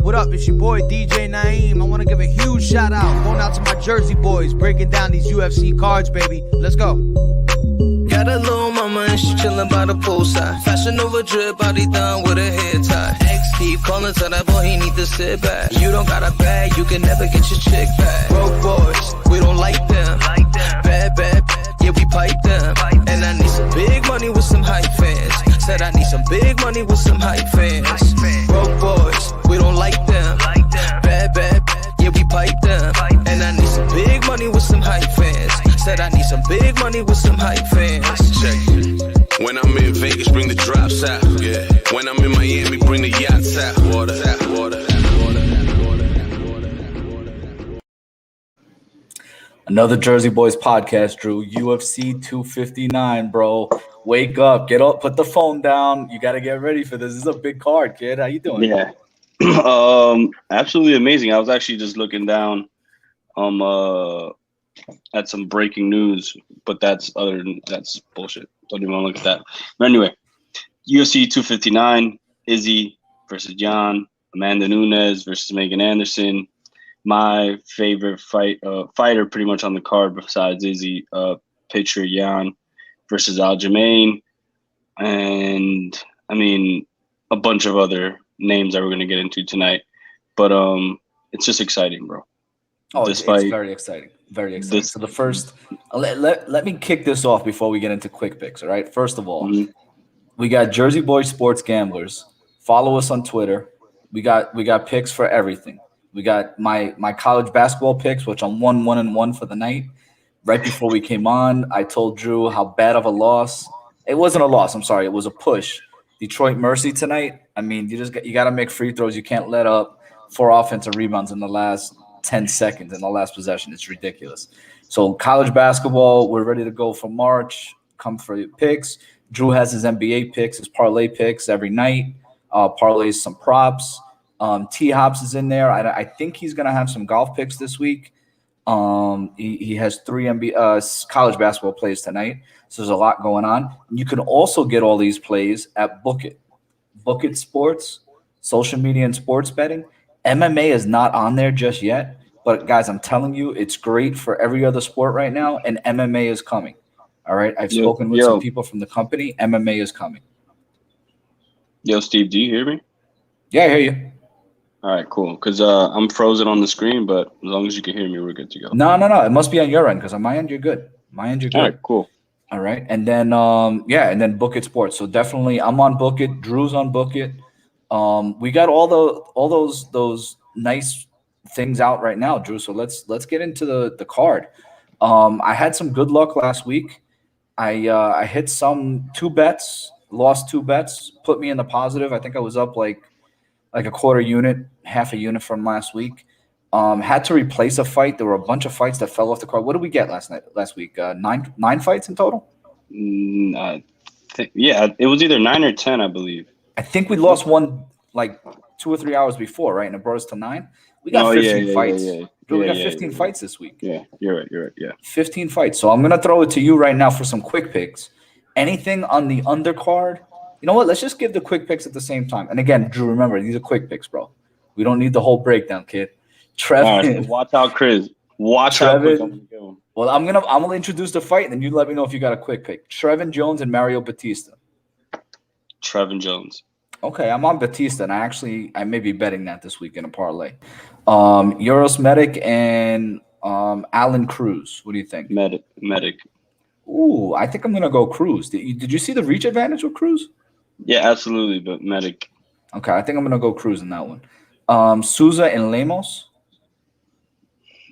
What up? It's your boy DJ Naeem. I want to give a huge shout out. Going out to my Jersey boys, breaking down these UFC cards, baby. Let's go. Got a little mama and she chillin' by the poolside. Fashion over drip, body done with a hair tie. Ex keep calling, tell that boy he need to sit back. You don't got a bag, you can never get your chick back. Broke boys, we don't like them. Bad, yeah, we pipe them. And I need some big money with some hype fans. Said I need some big money with some hype fans. Broke boys, we don't like them. Bad, yeah, we pipe them. And I need some big money with some hype fans. Said I need some big money with some hype fans. Check it. When I'm in Vegas, bring the drops out. Yeah. When I'm in Miami, bring the yachts out. Water. Another Jersey Boys podcast, Drew. UFC 259, bro. Wake up, get up, put the phone down. You got to get ready for this. This is a big card, kid. How you doing? Yeah, absolutely amazing. I was actually just looking down at some breaking news, but that's bullshit. Don't even want to look at that. But anyway, UFC 259, Izzy versus Jan, Amanda Nunes versus Megan Anderson. My favorite fighter pretty much on the card besides Izzy, Petr Yan versus Aljamain, and I mean a bunch of other names that we're gonna get into tonight. But it's just exciting, bro. Oh, it's very exciting. Very exciting. So the first, let me kick this off before we get into quick picks. All right. First of all, we got Jersey Boys Sports Gamblers. Follow us on Twitter. We got picks for everything. We got my college basketball picks, which I'm 1-1-1 for the night. Right before we came on, I told Drew how bad of a loss. It wasn't a loss. I'm sorry. It was a push. Detroit Mercy tonight. I mean, you got to make free throws. You can't let up 4 offensive rebounds in the last 10 seconds in the last possession. It's ridiculous. So college basketball, we're ready to go for March. Come for your picks. Drew has his NBA picks, his parlay picks every night. Parlays some props. T-Hops is in there. I think he's going to have some golf picks this week. He has 3 college basketball plays tonight. So there's a lot going on. You can also get all these plays at Book It. Book It Sports, social media and sports betting. MMA is not on there just yet, but guys, I'm telling you, it's great for every other sport right now, and MMA is coming. All right, I've spoken with some people from the company. MMA is coming. Yo, Steve, do you hear me? Yeah, I hear you. All right, cool. Because I'm frozen on the screen, but as long as you can hear me, we're good to go. No. It must be on your end, because on my end, you're good. My end, you're good. All right, cool. All right, and then and then Book It Sports. So definitely, I'm on Book It. Drew's on Book It. We got all those nice things out right now, Drew. So let's get into the card. I had some good luck last week. I hit 2 bets, lost 2 bets, put me in the positive. I think I was up like a quarter unit, half a unit from last week. Had to replace a fight. There were a bunch of fights that fell off the card. What did we get last week? 9 fights in total? Yeah, it was either 9 or 10, I believe. I think we lost one like 2 or 3 hours before, right? And it brought us to 9. We got 15 fights. We got 15 fights this week. Yeah, you're right. Yeah. 15 fights. So I'm going to throw it to you right now for some quick picks. Anything on the undercard? You know what? Let's just give the quick picks at the same time. And again, Drew, remember, these are quick picks, bro. We don't need the whole breakdown, kid. Trevin. All right, so watch out, Chris. Watch out. Well, I'm gonna introduce the fight, and then you let me know if you got a quick pick. Trevin Jones and Mario Bautista. Trevin Jones. Okay, I'm on Bautista, and I may be betting that this week in a parlay. Euros Medic and Alan Cruz. What do you think? Medic. Ooh, I think I'm gonna go Cruz. Did you see the reach advantage with Cruz? Yeah, absolutely, but Medic. Okay, I think I'm gonna go Cruz in that one. Souza and Lemos.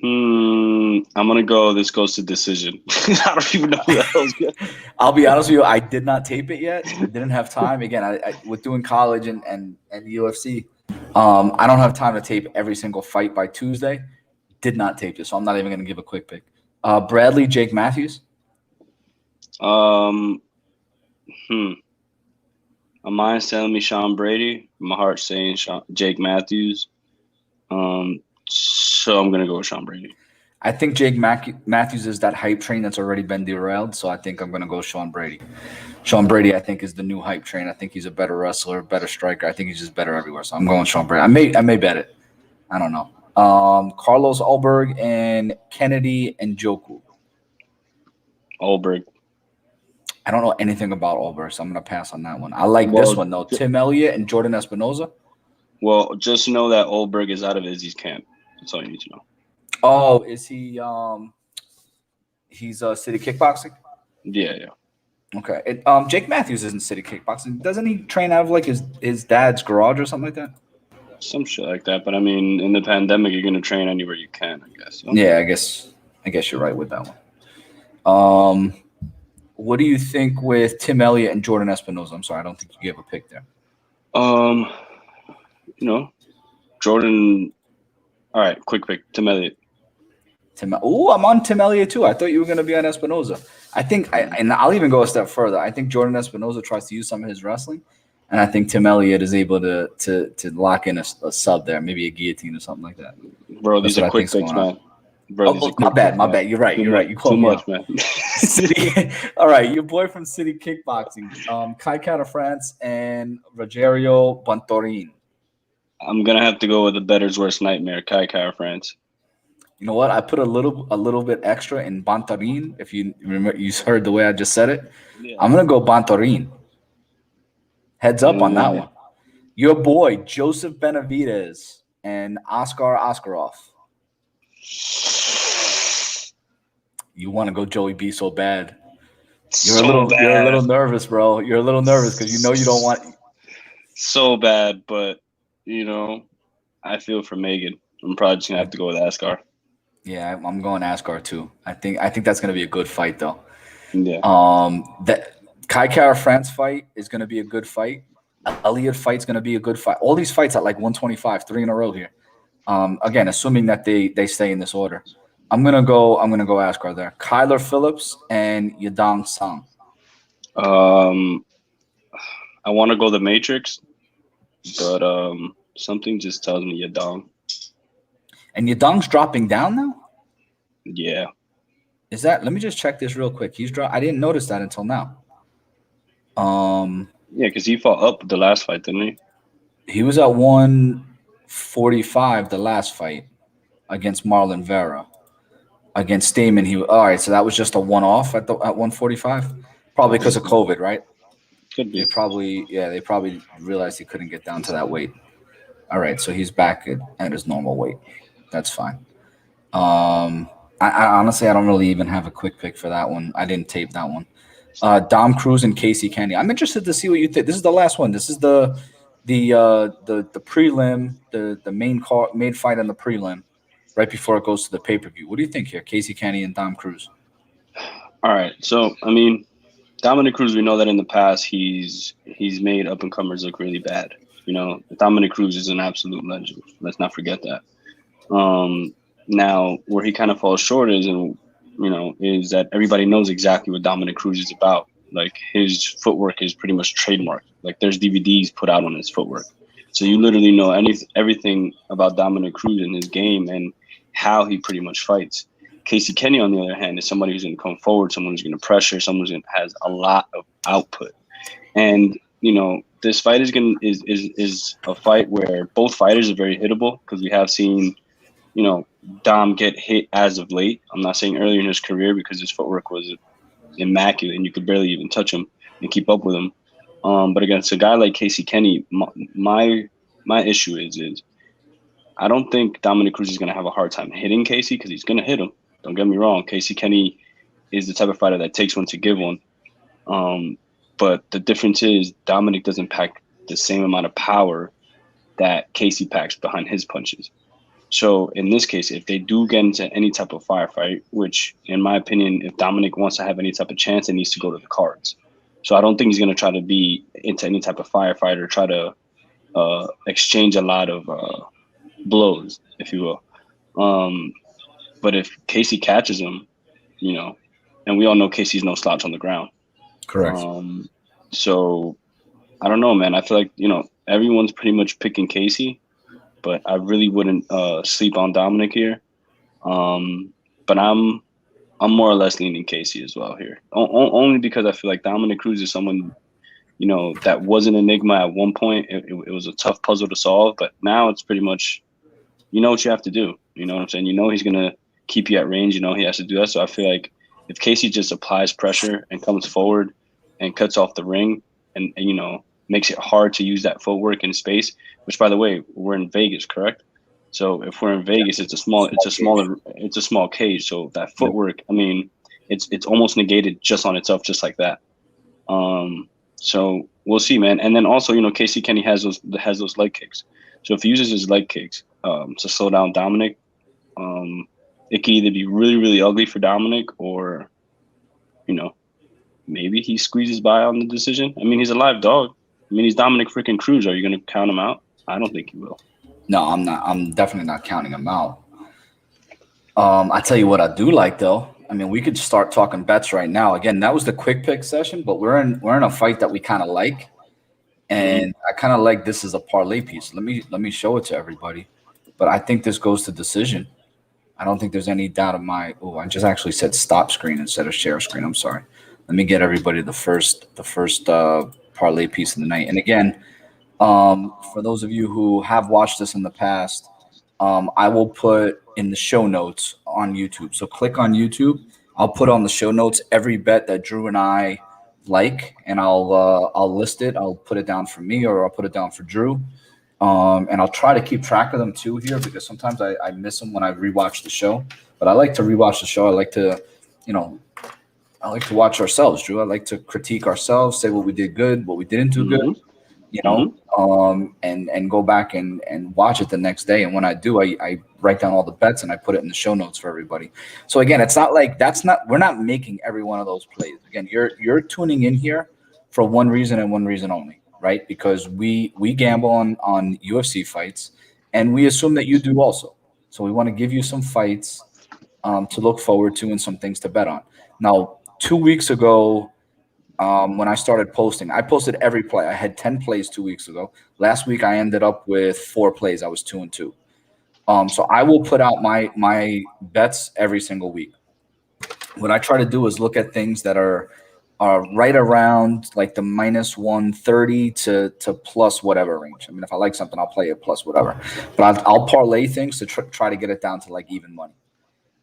I'm gonna go. This goes to decision. I don't even know who that was good. I'll be honest with you. I did not tape it yet. I didn't have time. Again, I with doing college and UFC, I don't have time to tape every single fight by Tuesday. Did not tape it, so I'm not even gonna give a quick pick. Bradley, Jake Matthews. My mind's telling me Sean Brady. My heart's saying Jake Matthews. So I'm gonna go with Sean Brady. I think Jake Matthews is that hype train that's already been derailed, so I think I'm going to go Sean Brady. Sean Brady, I think, is the new hype train. I think he's a better wrestler, better striker. I think he's just better everywhere, so I'm going Sean Brady. I may bet it. I don't know. Carlos Ulberg and Kennedy and Joku. Ulberg. I don't know anything about Ulberg, so I'm going to pass on that one. I like this one, though. Tim Elliott and Jordan Espinoza. Well, just know that Ulberg is out of Izzy's camp. That's all you need to know. Oh, is he he's City Kickboxing? Yeah. Okay. Jake Matthews isn't City Kickboxing. Doesn't he train out of like his dad's garage or something like that? Some shit like that. But I mean, in the pandemic, you're gonna train anywhere you can, I guess. So. Yeah, I guess you're right with that one. What do you think with Tim Elliott and Jordan Espinoza? I'm sorry, I don't think you gave a pick there. Jordan. All right, quick pick. Tim Elliott. I'm on Tim Elliott too. I thought you were going to be on Espinoza. I think, and I'll even go a step further. I think Jordan Espinoza tries to use some of his wrestling, and I think Tim Elliott is able to lock in a sub there, maybe a guillotine or something like that. Bro, these are quick picks, man. Bro, my bad. You're right. You called me too much, man. City. All right, your boy from City Kickboxing, Kai Kara France and Rogerio Bontorin. I'm gonna have to go with the bettor's worst nightmare, Kai Kara France. You know what? I put a little bit extra in Bontorin. If you remember, you heard the way I just said it. Yeah. I'm gonna go Bontorin. Heads up on that one. Your boy Joseph Benavidez and Askarov. You want to go Joey B so bad. You're a little nervous, bro. You're a little nervous because you know you don't want. So bad, but I feel for Megan. I'm probably just gonna have to go with Askar. Yeah, I'm going Askar too. I think that's gonna be a good fight though. Yeah. That Kai Kara France fight is gonna be a good fight. Elliott fight's gonna be a good fight. All these fights at like 125, 3 in a row here. Again, assuming that they stay in this order. I'm gonna go Askar there. Kyler Phillips and Yadong Song. I want to go the Matrix, but something just tells me Yadong. And Yadong's dropping down now? Yeah. Is that? Let me just check this real quick. I didn't notice that until now. Yeah, because he fought up the last fight, didn't he? He was at 145 the last fight against Marlon Vera. Against Stamen, all right. So that was just a one-off at 145, probably because of COVID, right? Could be. They probably realized he couldn't get down to that weight. All right, so he's back at his normal weight. That's fine. I honestly, I don't really even have a quick pick for that one. I didn't tape that one. Dom Cruz and Casey Kenney. I'm interested to see what you think. This is the last one. This is the prelim, the main fight on the prelim, right before it goes to the pay-per-view. What do you think here, Casey Kenney and Dom Cruz? All right, so I mean, Dominic Cruz, we know that in the past he's made up-and-comers look really bad. Dominic Cruz is an absolute legend. Let's not forget that. Now, where he kind of falls short is that everybody knows exactly what Dominic Cruz is about. Like, his footwork is pretty much trademarked. Like, there's DVDs put out on his footwork. So you literally know everything about Dominic Cruz and his game and how he pretty much fights. Casey Kenney, on the other hand, is somebody who's going to come forward, someone who's going to pressure, someone who has a lot of output. And, this fight is a fight where both fighters are very hittable because we have seen, Dom get hit as of late. I'm not saying earlier in his career because his footwork was immaculate and you could barely even touch him and keep up with him. But against a guy like Casey Kenney, my issue is I don't think Dominic Cruz is going to have a hard time hitting Casey because he's going to hit him. Don't get me wrong. Casey Kenney is the type of fighter that takes one to give one. But the difference is Dominic doesn't pack the same amount of power that Casey packs behind his punches. So in this case, if they do get into any type of firefight, which in my opinion, if Dominic wants to have any type of chance, it needs to go to the cards. So I don't think he's going to try to be into any type of firefight or try to exchange a lot of blows, if you will. But if Casey catches him, and we all know Casey's no slouch on the ground. Correct. So I don't know, man. I feel like, everyone's pretty much picking Casey, but I really wouldn't sleep on Dominic here. but I'm more or less leaning Casey as well here. Only because I feel like Dominic Cruz is someone, that was an enigma at one point. It was a tough puzzle to solve, but now it's pretty much, what you have to do. You know what I'm saying? He's going to keep you at range. He has to do that. So I feel like if Casey just applies pressure and comes forward and cuts off the ring and makes it hard to use that footwork in space, which, by the way, we're in Vegas, correct? So if we're in Vegas, it's a small cage. So that footwork, it's almost negated just on itself, just like that. So we'll see, man. And then also, Casey Kenney has those leg kicks. So if he uses his leg kicks to slow down Dominic, it could either be really, really ugly for Dominic, or maybe he squeezes by on the decision. He's a live dog. He's Dominic freaking Cruz. Are you going to count him out? I don't think you will. No, I'm not. I'm definitely not counting him out. I tell you what I do like, though. We could start talking bets right now. Again, that was the quick pick session, but we're in a fight that we kind of like, and I kind of like this as a parlay piece. Let me show it to everybody. But I think this goes to decision. I don't think there's any doubt of my. Oh, I just actually said stop screen instead of share screen. I'm sorry. Let me get everybody the first parlay piece of the night. And again, for those of you who have watched this in the past, I will put in the show notes on YouTube. So click on YouTube. I'll put on the show notes every bet that Drew and I like, and I'll list it. I'll put it down for me, or I'll put it down for Drew. And I'll try to keep track of them too here, because sometimes I miss them when I rewatch the show. But I like to rewatch the show. I like to, I like to watch ourselves, Drew. I like to critique ourselves, say what we did good, what we didn't do good, and go back and watch it the next day. And when I do, I write down all the bets and I put it in the show notes for everybody. So again, it's not like we're not making every one of those plays. Again, you're tuning in here for one reason and one reason only, right? Because we gamble on UFC fights, and we assume that you do also. So we want to give you some fights to look forward to and some things to bet on. Now, 2 weeks ago, when I started posting, I posted every play. I had 10 plays 2 weeks ago. Last week, I ended up with 4 plays. I was 2-2. So I will put out my bets every single week. What I try to do is look at things that are right around like the minus 130 to plus whatever range. If I like something, I'll play it plus whatever. But I'll parlay things to try to get it down to like even money.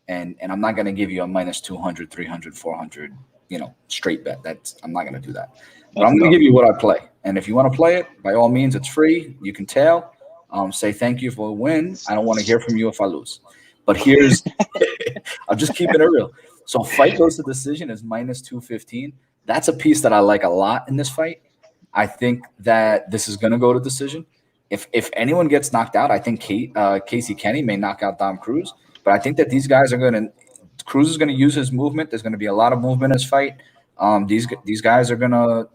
And I'm not going to give you a minus 200, 300, 400, straight bet. I'm not going to do that. But I'm going to give you what I play. And if you want to play it, by all means, it's free. You can tail. Say thank you for a win. I don't want to hear from you if I lose. But here's – I'm just keeping it real. So fight goes to decision is minus 215. That's a piece that I like a lot in this fight. I think that this is going to go to decision. If anyone gets knocked out, I think Casey Kenney may knock out Dom Cruz. But I think that these guys are going to – Cruz is going to use his movement. There's going to be a lot of movement in this fight. These guys are going to,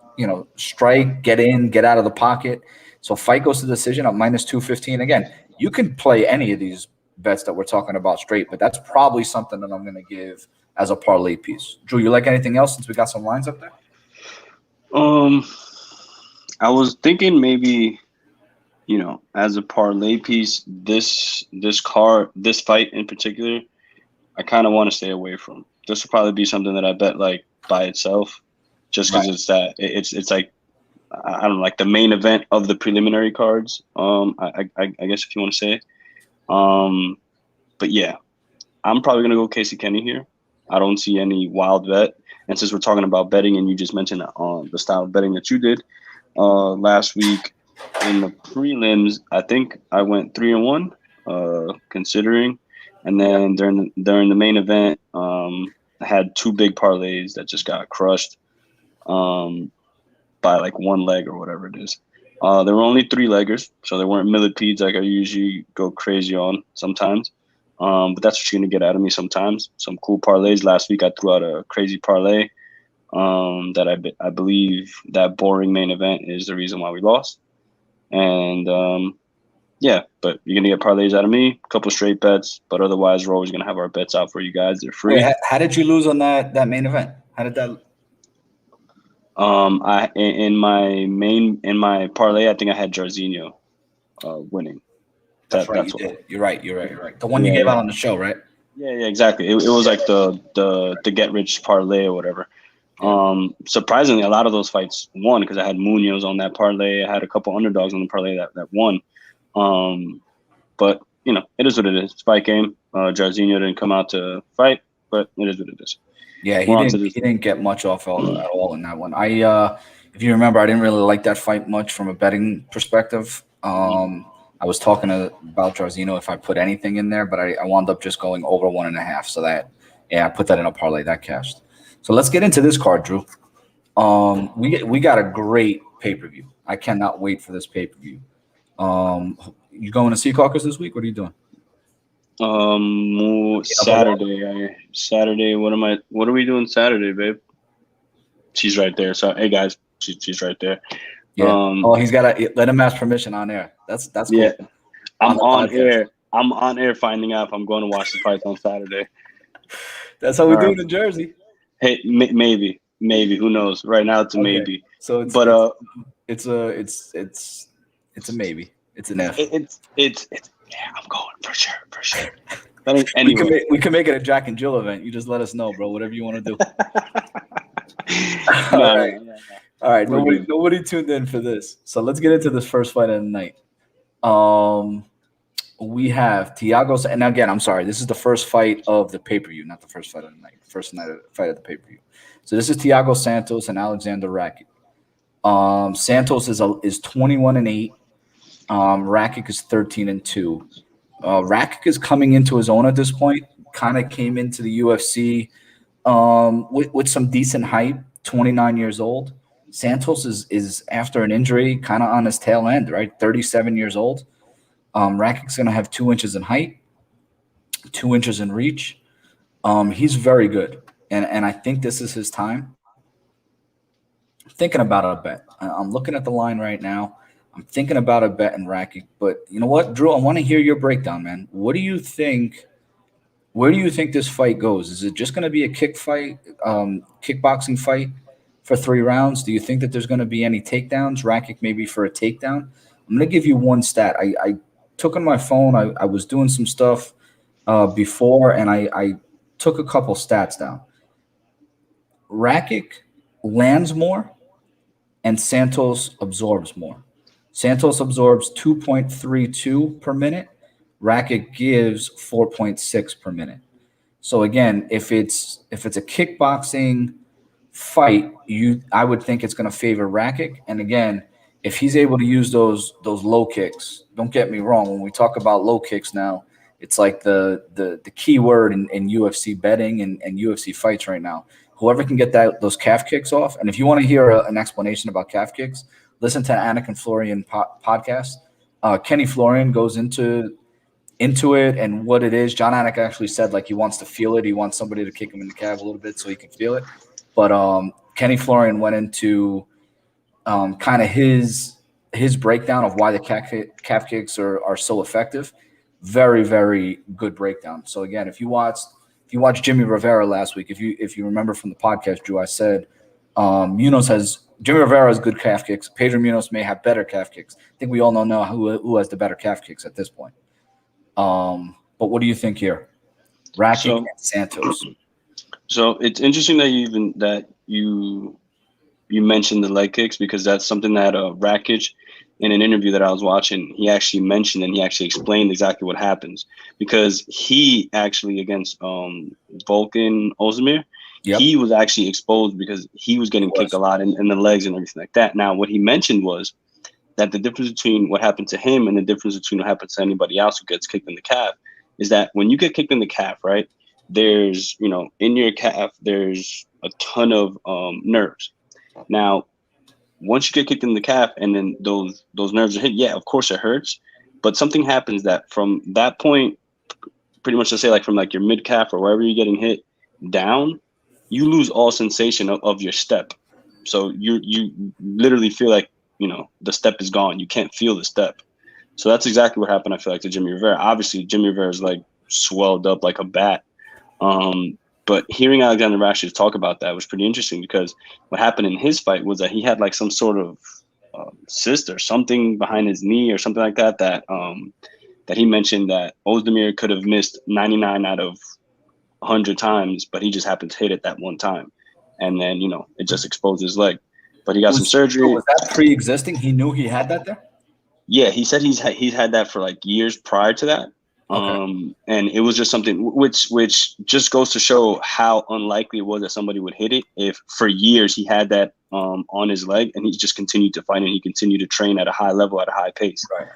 strike, get in, get out of the pocket. So fight goes to decision at minus 215. Again, you can play any of these bets that we're talking about straight, but that's probably something that I'm going to give as a parlay piece. Drew, you like anything else since we got some lines up there? I was thinking maybe – as a parlay piece, this fight in particular, I kind of want to stay away from. This will probably be something that I bet like by itself, just because it's like I don't know, like the main event of the preliminary cards. I guess if you want to say. But yeah, I'm probably gonna go Casey Kenney here. I don't see any wild bet, and since we're talking about betting, and you just mentioned the style of betting that you did last week. In the prelims, I think I went 3-1, considering, and then during the main event, I had 2 big parlays that just got crushed, by like one leg or whatever it is. There were only 3-leggers, so they weren't millipedes like I usually go crazy on sometimes. But that's what you're gonna get out of me sometimes. Some cool parlays. Last week I threw out a crazy parlay. That I believe that boring main event is the reason why we lost. And but you're gonna get parlays out of me, a couple straight bets, but otherwise we're always gonna have our bets out for you guys. They're free. Wait, how did you lose on that main event? How did that? In my parlay, I think I had Jairzinho winning. That's right. You're right. The one you gave out on the show, right? Yeah, exactly. It was like the get rich parlay or whatever. Surprisingly, a lot of those fights won because I had Munoz on that parlay. I had a couple underdogs on the parlay that won. But it is what it is. It's a fight game. Jairzinho didn't come out to fight, but it is what it is. Yeah, he didn't get much off at all in that one. If you remember, I didn't really like that fight much from a betting perspective. I was talking about Jairzinho if I put anything in there, but I wound up just going over 1.5. So I put that in a parlay that cashed. So let's get into this card, Drew. We got a great pay-per-view. I cannot wait for this pay-per-view. You going to see Caucus this week? What are you doing? Saturday. What are we doing Saturday, babe? She's right there. So hey guys, she's right there. Yeah. He's got to let him ask permission on air. That's cool. Yeah. I'm on air. I'm on air finding out if I'm going to watch the fights on Saturday. That's how we do it in Jersey. Hey, maybe. Who knows? Right now it's a maybe. So it's a maybe. It's an F. It's I'm going for sure. Anyway. We can make it a Jack and Jill event. You just let us know, bro. Whatever you want to do. All right. Nobody tuned in for this. So let's get into this first fight of the night. We have Thiago, and again, I'm sorry, this is the first fight of the pay-per-view, not the first fight of the night. First fight of the pay-per-view. So this is Thiago Santos and Aleksander Rakic. Santos is 21-8. Rakic is 13-2. Rakic is coming into his own at this point. Kind of came into the UFC with some decent hype. 29 years old. Santos is after an injury, kind of on his tail end, right? 37 years old. Rakic's going to have 2 inches in height, 2 inches in reach. He's very good, and I think this is his time. I'm thinking about a bet. I'm looking at the line right now. I'm thinking about a bet in Rakic, but you know what, Drew? I want to hear your breakdown, man. What do you think? Where do you think this fight goes? Is it just going to be a kickboxing fight for 3 rounds? Do you think that there's going to be any takedowns? Rakic maybe for a takedown? I'm going to give you one stat. I took on my phone. I was doing some stuff before, and I took a couple stats down. Rakic lands more, and Santos absorbs more. Santos absorbs 2.32 per minute. Rakic gives 4.6 per minute. So again, if it's a kickboxing fight, I would think it's going to favor Rakic. And again, if he's able to use those low kicks, don't get me wrong. When we talk about low kicks now, it's like the key word in UFC betting and UFC fights right now. Whoever can get those calf kicks off, and if you want to hear an explanation about calf kicks, listen to Anik and Florian podcast. Kenney Florian goes into it and what it is. John Anik actually said like he wants to feel it. He wants somebody to kick him in the calf a little bit so he can feel it. But Kenney Florian went into kind of his breakdown of why the calf kicks are so effective. Very, very good breakdown. So again, if you watched Jimmy Rivera last week, if you remember from the podcast, Drew, I said Jimmy Rivera has good calf kicks. Pedro Munoz may have better calf kicks. I think we all know now who has the better calf kicks at this point. But what do you think here? Rakic and Santos. So it's interesting that you mentioned the leg kicks, because that's something that Rakic, in an interview that I was watching, he actually mentioned, and he actually explained exactly what happens, because he actually against Volkan Ozdemir, he was actually exposed because he was getting kicked a lot in the legs and everything like that. Now, what he mentioned was that the difference between what happened to him and the difference between what happens to anybody else who gets kicked in the calf is that when you get kicked in the calf, right, there's, in your calf, there's a ton of nerves. Now, once you get kicked in the calf and then those nerves are hit, yeah, of course it hurts, but something happens that from that point, pretty much to say like from like your mid calf or wherever you're getting hit down, you lose all sensation of your step. So you literally feel like, the step is gone. You can't feel the step. So that's exactly what happened, I feel like, to Jimmy Rivera. Obviously, Jimmy Rivera is like swelled up like a bat. But hearing Aleksander Rakic talk about that was pretty interesting, because what happened in his fight was that he had like some sort of cyst or something behind his knee or something like that he mentioned that Ozdemir could have missed 99 out of 100 times, but he just happened to hit it that one time. And then, it just exposed his leg. But he got some surgery. Was that pre-existing? He knew he had that there? Yeah, he said he's had that for like years prior to that. Okay. And it was just something which just goes to show how unlikely it was that somebody would hit it if for years he had that on his leg and he just continued to fight and he continued to train at a high level, at a high pace. Right.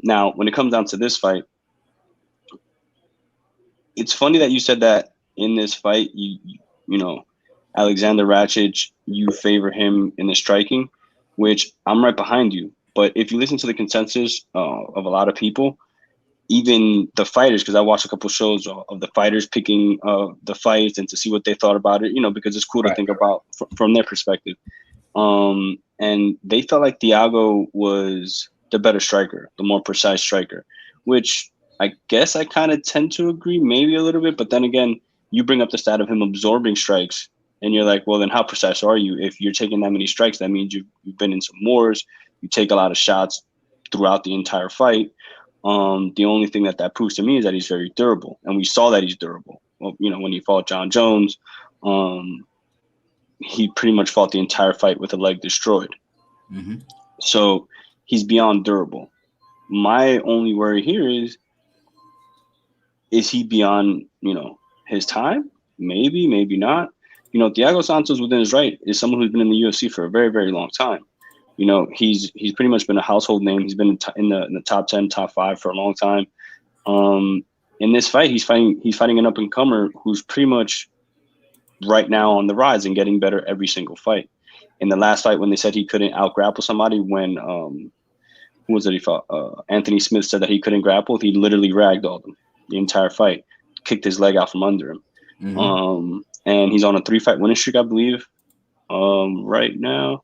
Now, when it comes down to this fight, it's funny that you said that in this fight, you know, Aleksander Rakic, you favor him in the striking, which I'm right behind you. But if you listen to the consensus of a lot of people, even the fighters, because I watched a couple shows of the fighters picking the fights and to see what they thought about it, because it's cool to think about from their perspective. And they felt like Thiago was the better striker, the more precise striker, which I guess I kind of tend to agree maybe a little bit. But then again, you bring up the stat of him absorbing strikes and you're like, well, then how precise are you? If you're taking that many strikes, that means you've been in some wars. You take a lot of shots throughout the entire fight. The only thing that proves to me is that he's very durable. And we saw that he's durable. Well, when he fought John Jones, he pretty much fought the entire fight with a leg destroyed. Mm-hmm. So he's beyond durable. My only worry here is he beyond, his time? Maybe, maybe not. Thiago Santos, within his right, is someone who's been in the UFC for a very, very long time. He's pretty much been a household name. He's been in the top 10, top 5 for a long time. In this fight, he's fighting an up-and-comer who's pretty much right now on the rise and getting better every single fight. In the last fight, when they said he couldn't out-grapple somebody, when who was it he fought? Anthony Smith said that he couldn't grapple. He literally ragdolled him the entire fight, kicked his leg out from under him. Mm-hmm. And he's on a 3-fight winning streak, I believe, right now.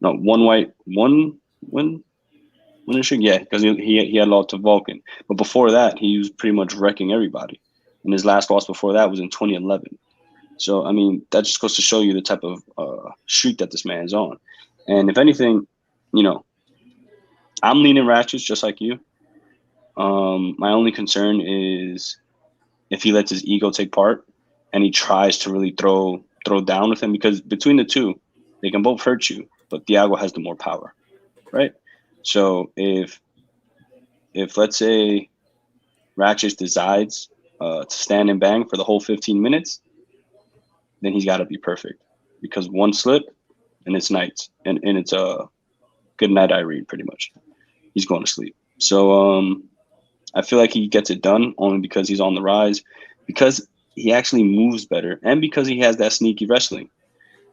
No, one winning streak. Yeah, because he had lost to Vulcan. But before that, he was pretty much wrecking everybody. And his last loss before that was in 2011. So, I mean, that just goes to show you the type of streak that this man is on. And if anything, I'm leaning Rakic just like you. My only concern is if he lets his ego take part and he tries to really throw down with him, because between the two, they can both hurt you, but Thiago has the more power, right? So if let's say Rakic decides to stand and bang for the whole 15 minutes, then he's got to be perfect, because one slip and it's night, and it's a good night I read pretty much. He's going to sleep. So I feel like he gets it done only because he's on the rise, because he actually moves better, and because he has that sneaky wrestling,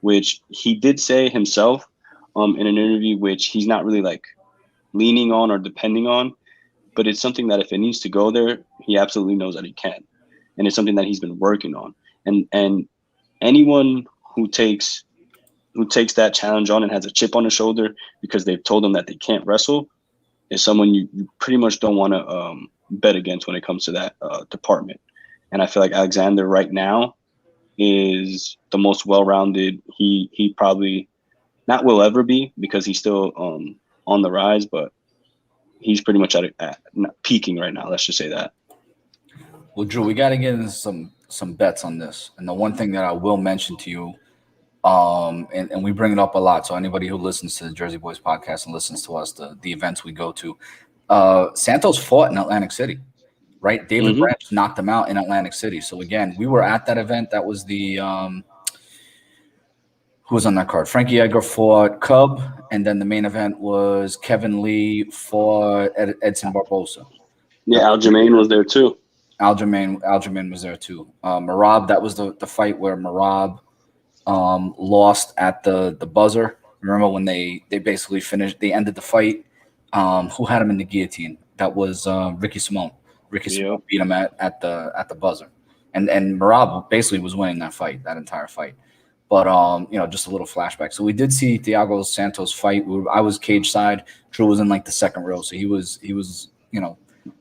which he did say himself in an interview, which he's not really like leaning on or depending on, but it's something that if it needs to go there, he absolutely knows that he can. And it's something that he's been working on. And anyone who takes that challenge on and has a chip on his shoulder because they've told them that they can't wrestle is someone you pretty much don't want to bet against when it comes to that department. And I feel like Aleksander right now is the most well-rounded he probably not will ever be, because he's still on the rise, but he's pretty much at peaking right now. Let's just say that. Well, Drew, we got to get into some bets on this. And the one thing that I will mention to you, and we bring it up a lot, so anybody who listens to the Jersey Boys podcast and listens to us, the events we go to, Santos fought in Atlantic City, right? David Branch knocked him out in Atlantic City. So again, we were at that event. That was the who was on that card? Frankie Edgar fought Cub, and then the main event was Kevin Lee fought Edson Barbosa. Yeah, Aljamain was there too. Aljamain was there too. Merab, that was the fight where Merab lost at the buzzer. Remember when they basically finished? They ended the fight. Who had him in the guillotine? That was Ricky Simone. Ricky Simone beat him at the buzzer, and Merab basically was winning that entire fight. But just a little flashback. So we did see Thiago Santos fight. I was cage side. Drew was in like the second row, so he was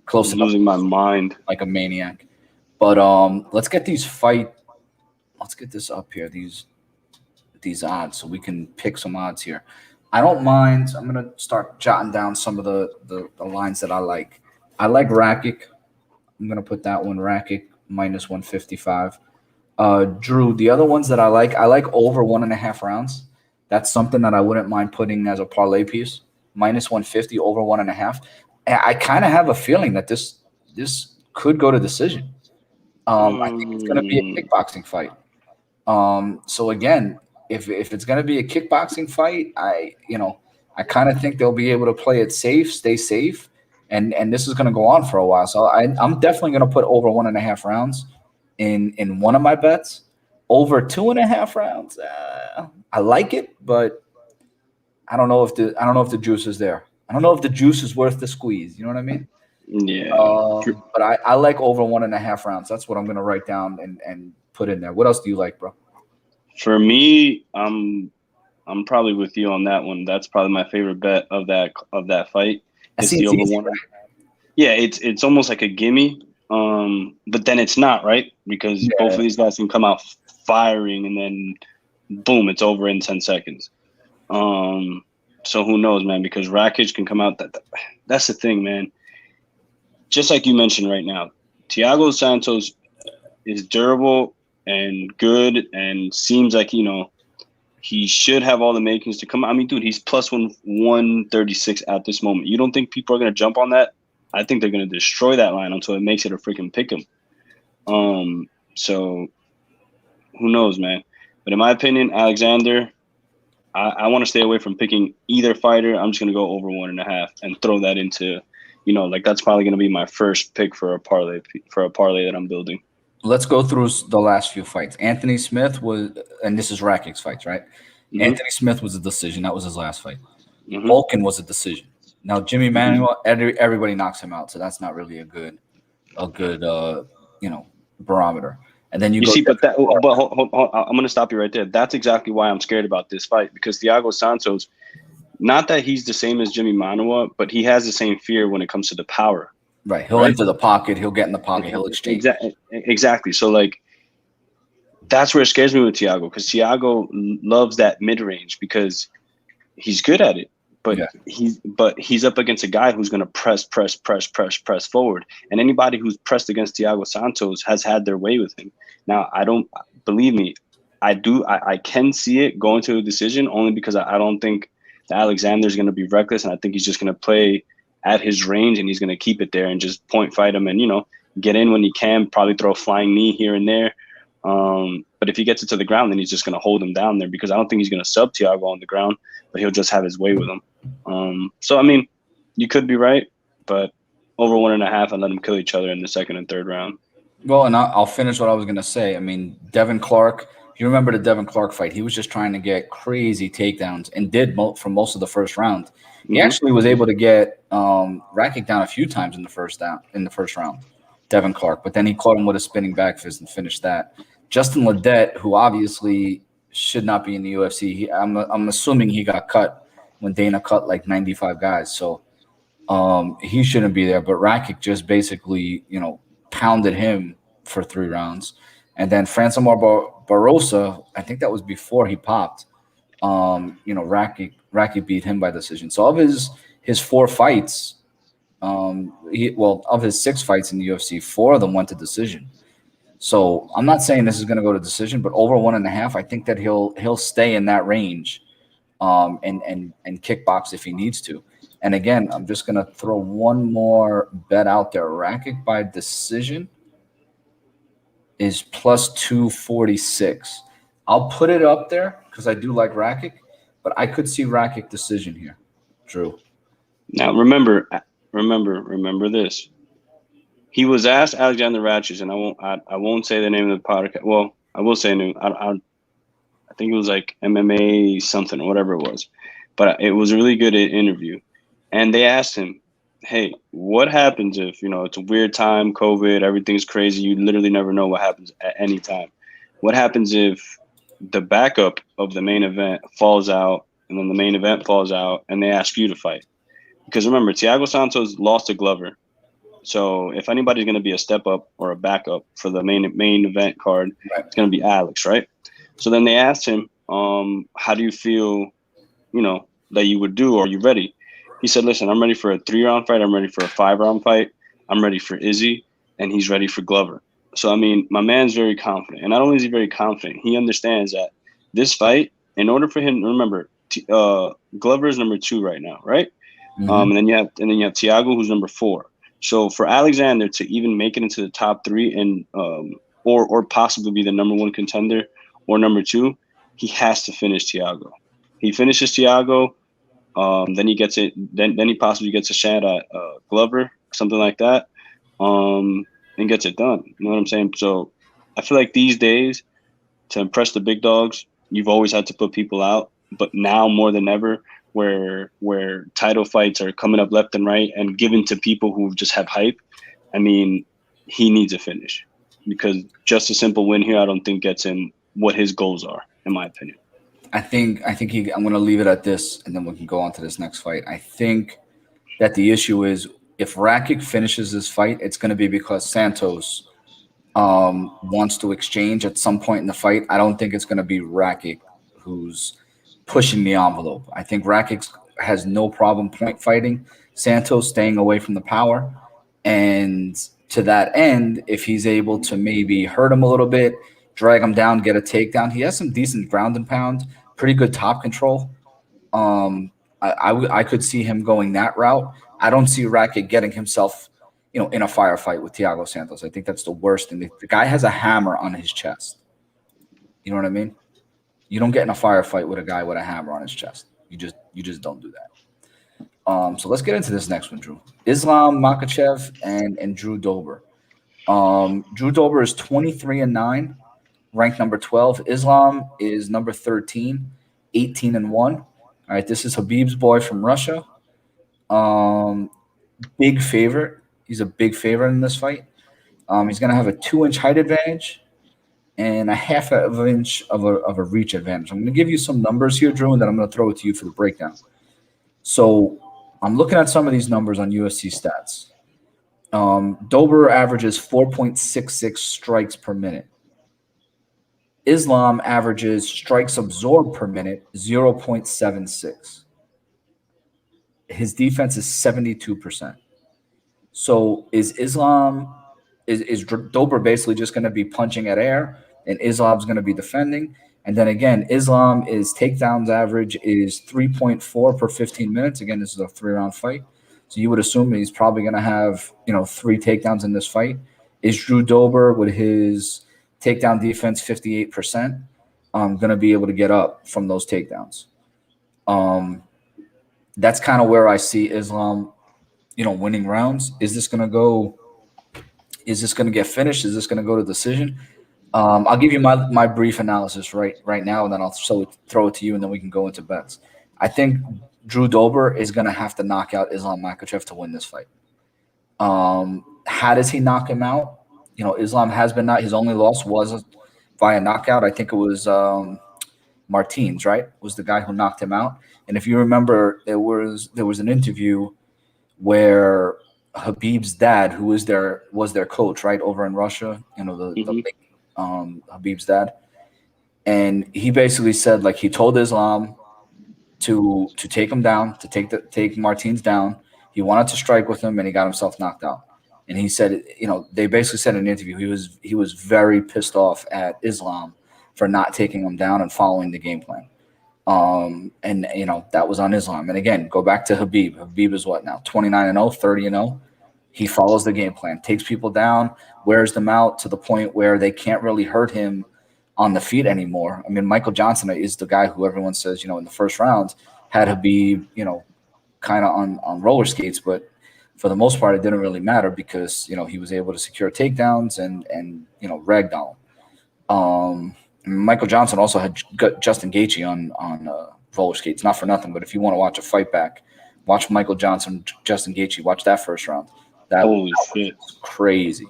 close enough. Losing my mind like a maniac. But let's get this up here. These odds, so we can pick some odds here. I don't mind. I'm gonna start jotting down some of the lines that I like. I like Rakic. I'm gonna put that one Rakic minus 155. Drew, the other ones that I like over 1.5 rounds. That's something that I wouldn't mind putting as a parlay piece. Minus 150 over 1.5. I kind of have a feeling that this could go to decision. I think it's going to be a kickboxing fight. So again, if it's going to be a kickboxing fight, I kind of think they'll be able to play it safe, stay safe, and this is going to go on for a while. So I'm definitely going to put over 1.5 rounds in one of my bets. Over 2.5 rounds, I like it, but I don't know if the juice is there. I don't know if the juice is worth the squeeze. You know what I mean? Yeah. But I like over 1.5 rounds. That's what I'm going to write down and put in there. What else do you like, bro? For me, I'm probably with you on that one. That's probably my favorite bet of that fight. It's the over one. Right? Yeah, it's almost like a gimme. But then it's not, right? Because both of these guys can come out firing and then boom, it's over in 10 seconds. So who knows, man? Because Rakic can come out. That's the thing, man. Just like you mentioned right now, Thiago Santos is durable and good and seems like, he should have all the makings to come. I mean, dude, he's plus 136 at this moment. You don't think people are going to jump on that? I think they're going to destroy that line until it makes it a freaking pick 'em. So who knows, man? But in my opinion, Aleksander, I want to stay away from picking either fighter. I'm just going to go over 1.5 and throw that into, that's probably going to be my first pick for a parlay that I'm building. Let's go through the last few fights. Anthony Smith was, and this is Rakic's fights, right? Mm-hmm. Anthony Smith was a decision. That was his last fight. Mm-hmm. Vulcan was a decision. Now Jimmy Manuel, everybody knocks him out, so that's not really a good barometer. And then you go see, but hold, I'm going to stop you right there. That's exactly why I'm scared about this fight, because Thiago Santos, not that he's the same as Jimmy Manuel, but he has the same fear when it comes to the power. Right. He'll enter the pocket. He'll get in the pocket. He'll exchange. Exactly. So, that's where it scares me with Thiago, because Thiago loves that mid-range because he's good at it. But he's up against a guy who's going to press forward. And anybody who's pressed against Thiago Santos has had their way with him. Now, believe me, I can see it going to a decision only because I don't think that Aleksander is going to be reckless, and I think he's just going to play at his range, and he's going to keep it there and just point fight him and, get in when he can, probably throw a flying knee here and there. But if he gets it to the ground, then he's just going to hold him down there, because I don't think he's going to sub Thiago on the ground, but he'll just have his way with him. So, I mean, you could be right, but over 1.5 and let them kill each other in the second and third round. Well, and I'll finish what I was going to say. I mean, Devin Clark, you remember the Devin Clark fight. He was just trying to get crazy takedowns and did for most of the first round. He actually was able to get Rakic down a few times in the first round, Devin Clark, but then he caught him with a spinning back fist and finished that. Justin Ledette, who obviously should not be in the UFC, I'm assuming he got cut when Dana cut like 95 guys, so he shouldn't be there. But Rakic just basically, pounded him for 3 rounds, and then Francimar Barrosa, I think that was before he popped. Rakic beat him by decision. So of his 4 fights, of his 6 fights in the UFC, 4 of them went to decision. So I'm not saying this is going to go to decision, but over 1.5, I think that he'll stay in that range, and kickbox if he needs to. And again, I'm just going to throw one more bet out there. Rakic by decision is plus 246. I'll put it up there because I do like Rakic, but I could see Rakic decision here, Drew. Now remember this. He was asked Alexander Rakic, and I won't say the name of the podcast. Well, I will say the name. I think it was like MMA something or whatever it was, but it was a really good interview. And they asked him, "Hey, what happens if it's a weird time, COVID, everything's crazy. You literally never know what happens at any time. What happens if the backup of the main event falls out, and then the main event falls out, and they ask you to fight?" Because remember, Thiago Santos lost to Glover. So if anybody's going to be a step up or a backup for the main event card, it's going to be Alex, right? So then they asked him, how do you feel, that you would do? Are you ready? He said, listen, I'm ready for a 3-round fight. I'm ready for a 5-round fight. I'm ready for Izzy, and he's ready for Glover. So I mean, my man's very confident, and not only is he very confident, he understands that this fight, in order for him, remember, Glover is number 2 right now, right? And then you have Thiago, who's number 4. So for Alexander to even make it into the top 3 and or possibly be the number 1 contender or number 2, he has to finish Thiago. He finishes Thiago, then he gets it. Then he possibly gets a shot at Glover, something like that, and gets it done. You know what I'm saying? So I feel like these days, to impress the big dogs, you've always had to put people out, but now more than ever, where title fights are coming up left and right and given to people who just have hype, I mean, he needs a finish, because just a simple win here, I don't think gets him what his goals are, in my opinion. I'm going to leave it at this, and then we can go on to this next fight. I think that the issue is, if Rakic finishes this fight, it's going to be because Santos wants to exchange at some point in the fight. I don't think it's going to be Rakic who's pushing the envelope. I think Rakic has no problem point fighting Santos, staying away from the power. And to that end, if he's able to maybe hurt him a little bit, drag him down, get a takedown, he has some decent ground and pound, pretty good top control. I could see him going that route. I don't see Rakic getting himself, in a firefight with Thiago Santos. I think that's the worst thing. The guy has a hammer on his chest. You know what I mean? You don't get in a firefight with a guy with a hammer on his chest. You just don't do that. So let's get into this next one, Drew. Islam Makhachev and Drew Dober. Drew Dober is 23-9, ranked number 12. Islam is number 13, 18-1. All right, this is Khabib's boy from Russia. Big favorite. He's a big favorite in this fight. He's going to have a 2-inch height advantage and a half of an inch of a reach advantage. I'm going to give you some numbers here, Drew, and then I'm going to throw it to you for the breakdown. So I'm looking at some of these numbers on UFC stats. Dober averages 4.66 strikes per minute. Islam averages strikes absorbed per minute 0.76. His defense is 72%. So is Dober basically just going to be punching at air, and Islam's going to be defending? And then again, Islam is takedowns average is 3.4 per 15 minutes. Again, this is a 3-round fight. So you would assume he's probably going to have, 3 takedowns in this fight. Is Drew Dober, with his takedown defense 58%, going to be able to get up from those takedowns? That's kind of where I see Islam, winning rounds. Is this going to get finished? Is this going to go to decision? I'll give you my brief analysis right now, and then I'll throw it to you, and then we can go into bets. I think Drew Dober is going to have to knock out Islam Makhachev to win this fight. How does he knock him out? Islam has been his only loss was via knockout. I think it was Martins, right? Was the guy who knocked him out. And if you remember, there was an interview where Khabib's dad, who was their coach, right, over in Russia, Khabib's dad, and he basically said, like, he told Islam to take him down, to take Martins down. He wanted to strike with him, and he got himself knocked out. And he said, they basically said in an interview he was very pissed off at Islam for not taking him down and following the game plan. And that was on Islam. And again, go back to Khabib. Khabib is what now? 29-0, 30-0. He follows the game plan, takes people down, wears them out to the point where they can't really hurt him on the feet anymore. I mean, Michael Johnson is the guy who everyone says, in the first round had Khabib, kind of on roller skates, but for the most part, it didn't really matter because, he was able to secure takedowns and ragdoll him. Michael Johnson also had Justin Gaethje on roller skates, not for nothing, but if you want to watch a fight back, watch Michael Johnson, Justin Gaethje, watch that first round. That was crazy.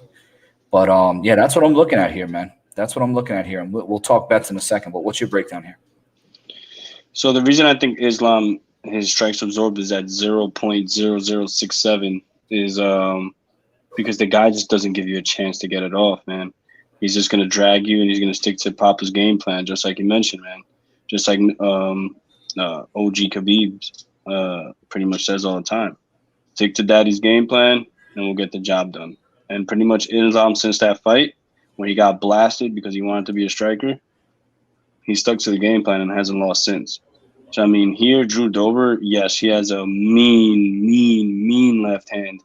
But, yeah, that's what I'm looking at here, man. That's what I'm looking at here. And we'll talk bets in a second, but what's your breakdown here? So the reason I think Islam, his strikes absorbed is at 0.0067 is because the guy just doesn't give you a chance to get it off, man. He's just going to drag you, and he's going to stick to Papa's game plan, just like you mentioned, man. Just like OG Khabib pretty much says all the time. Stick to Daddy's game plan, and we'll get the job done. And pretty much Islam, since that fight, when he got blasted because he wanted to be a striker, he stuck to the game plan and hasn't lost since. So, I mean, here, Drew Dober, yes, he has a mean left hand.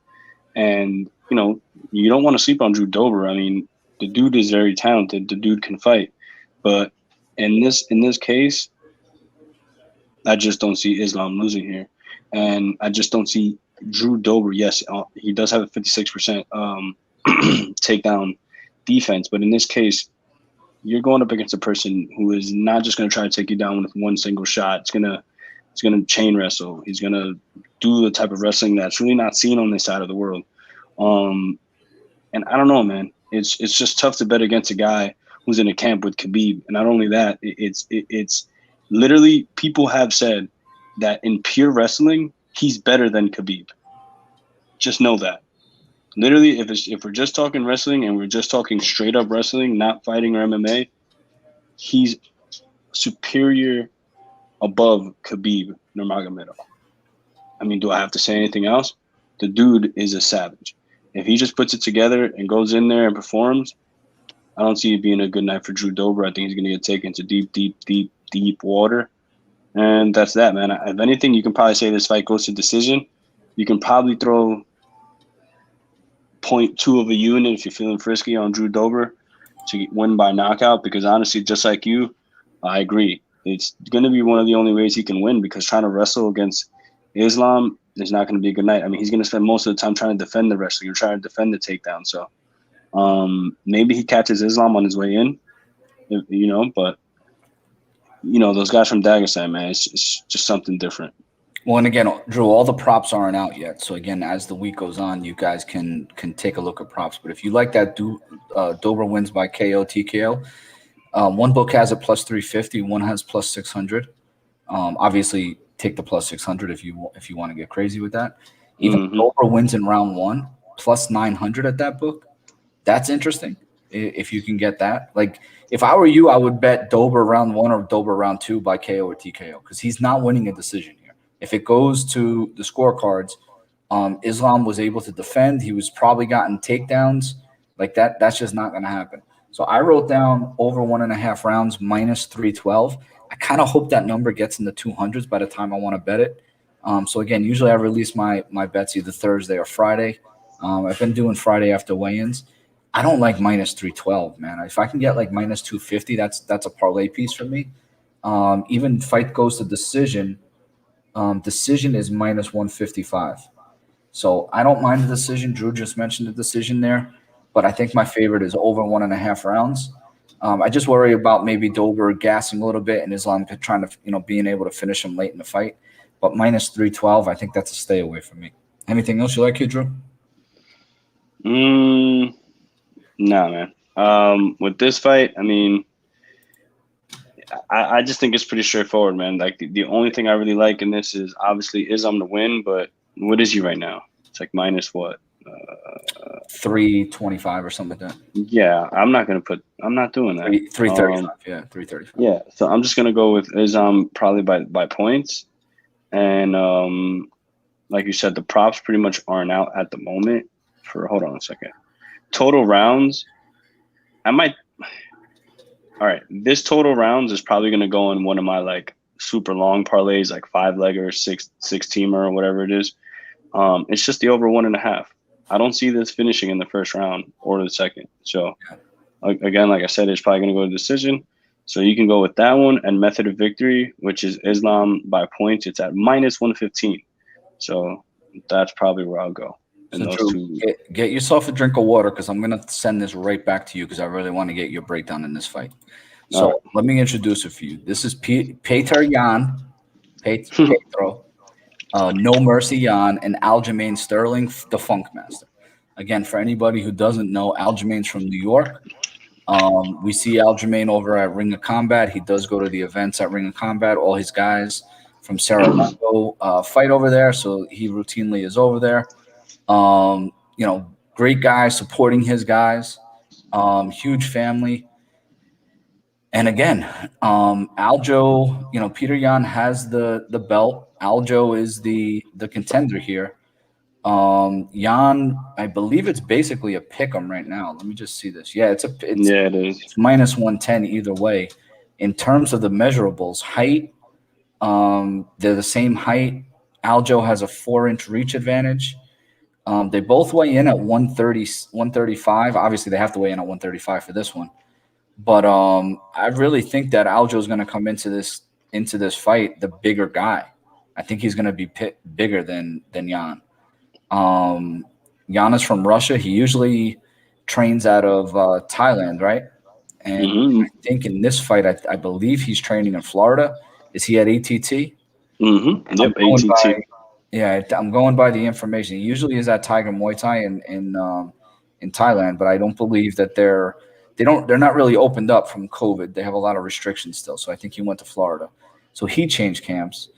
And, you know, you don't want to sleep on Drew Dober. I mean, the dude is very talented. The dude can fight. But in this case, I just don't see Islam losing here. And I just don't see Drew Dober. Yes, he does have a 56% takedown defense. But in this case, you're going up against a person who is not just going to try to take you down with one single shot. It's gonna chain wrestle. He's gonna do the type of wrestling that's really not seen on this side of the world. And I don't know, man. It's just tough to bet against a guy who's in a camp with Khabib. And not only that, it's literally people have said that in pure wrestling, he's better than Khabib. Just know that. Literally, if we're just talking wrestling and we're just talking straight up wrestling, not fighting or MMA, he's superior above Khabib Nurmagomedov. I mean, do I have to say anything else? The dude is a savage. If he just puts it together and goes in there and performs, I don't see it being a good night for Drew Dober. I think he's going to get taken to deep water. And that's that, man. If anything, you can probably say this fight goes to decision. You can probably throw 0.2 of a unit if you're feeling frisky on Drew Dober to win by knockout, because honestly, just like you, I agree. It's going to be one of the only ways he can win, because trying to wrestle against Islam is not going to be a good night. I mean, he's going to spend most of the time trying to defend the wrestling or trying to defend the takedown. So maybe he catches Islam on his way in, you know, but, you know, those guys from Dagestan, man, it's just something different. Well, and again, Drew, all the props aren't out yet. So again, as the week goes on, you guys can take a look at props. But if you like that, Dober wins by KO, TKO. One book has it plus 350, one has plus 600. Obviously, take the plus 600 if you want to get crazy with that. Even Dober wins in round one, plus 900 at that book. That's interesting. If you can get that, like if I were you, I would bet Dober round one or Dober round two by KO or TKO, because he's not winning a decision here. If it goes to the scorecards, Islam was able to defend. He was probably gotten takedowns like that. That's just not going to happen. So I wrote down over 1.5 rounds minus 312. I kind of hope that number gets in the 200s by the time I want to bet it. So again, usually I release my bets either Thursday or Friday. I've been doing Friday after weigh-ins. I don't like minus 312, man. If I can get like minus 250, that's a parlay piece for me. Even fight goes to decision. Decision is minus 155. So I don't mind the decision. Drew just mentioned the decision there, but I think my favorite is over 1.5 rounds. I just worry about maybe Dober gassing a little bit and Islam trying to, being able to finish him late in the fight. But minus 312, I think that's a stay away for me. Anything else you like here, Drew? No, man. With this fight, I mean, I just think it's pretty straightforward, man. Like the only thing I really like in this is obviously Islam to win, but what is he right now? It's like minus what? 325 or something like that. Yeah, I'm not doing that. 335, 335. Yeah, so I'm just gonna go with Islam probably by points. And like you said, the props pretty much aren't out at the moment. Hold on a second. Total rounds, all right, this total rounds is probably going to go in one of my like super long parlays, like 5-legger, six teamer, or whatever it is. It's just the over 1.5. I don't see this finishing in the first round or the second. So again, like I said, it's probably going to go to decision. So you can go with that one, and method of victory, which is Islam by points. It's at minus 115. So that's probably where I'll go. So Drew, get yourself a drink of water, because I'm going to send this right back to you, because I really want to get your breakdown in this fight. So let me introduce it for you. This is Petr Yan, Petro, No Mercy Yan, and Aljamain Sterling, the Funk Master. Again, for anybody who doesn't know, Aljamain's from New York. We see Aljamain over at Ring of Combat. He does go to the events at Ring of Combat. All his guys from Sarajevo fight over there, so he routinely is over there. Great guy, supporting his guys, huge family. And again, Aljo, Petr Yan has the belt. Aljo is the contender here. Jan, I believe it's basically a pick 'em right now. Let me just see this. Yeah, it is. It's minus 110 either way. In terms of the measurables, height, they're the same height. Aljo has a 4-inch reach advantage. They both weigh in at 130, 135. Obviously, they have to weigh in at 135 for this one. But I really think that Aljo is going to come into this fight the bigger guy. I think he's going to be bigger than Jan. Jan is from Russia. He usually trains out of Thailand, right? And I think in this fight, I believe he's training in Florida. Is he at ATT? Yep, ATT. I'm going by the information. He usually is at Tiger Muay Thai in Thailand, but I don't believe that they're not really opened up from COVID. They have a lot of restrictions still. So I think he went to Florida. So he changed camps.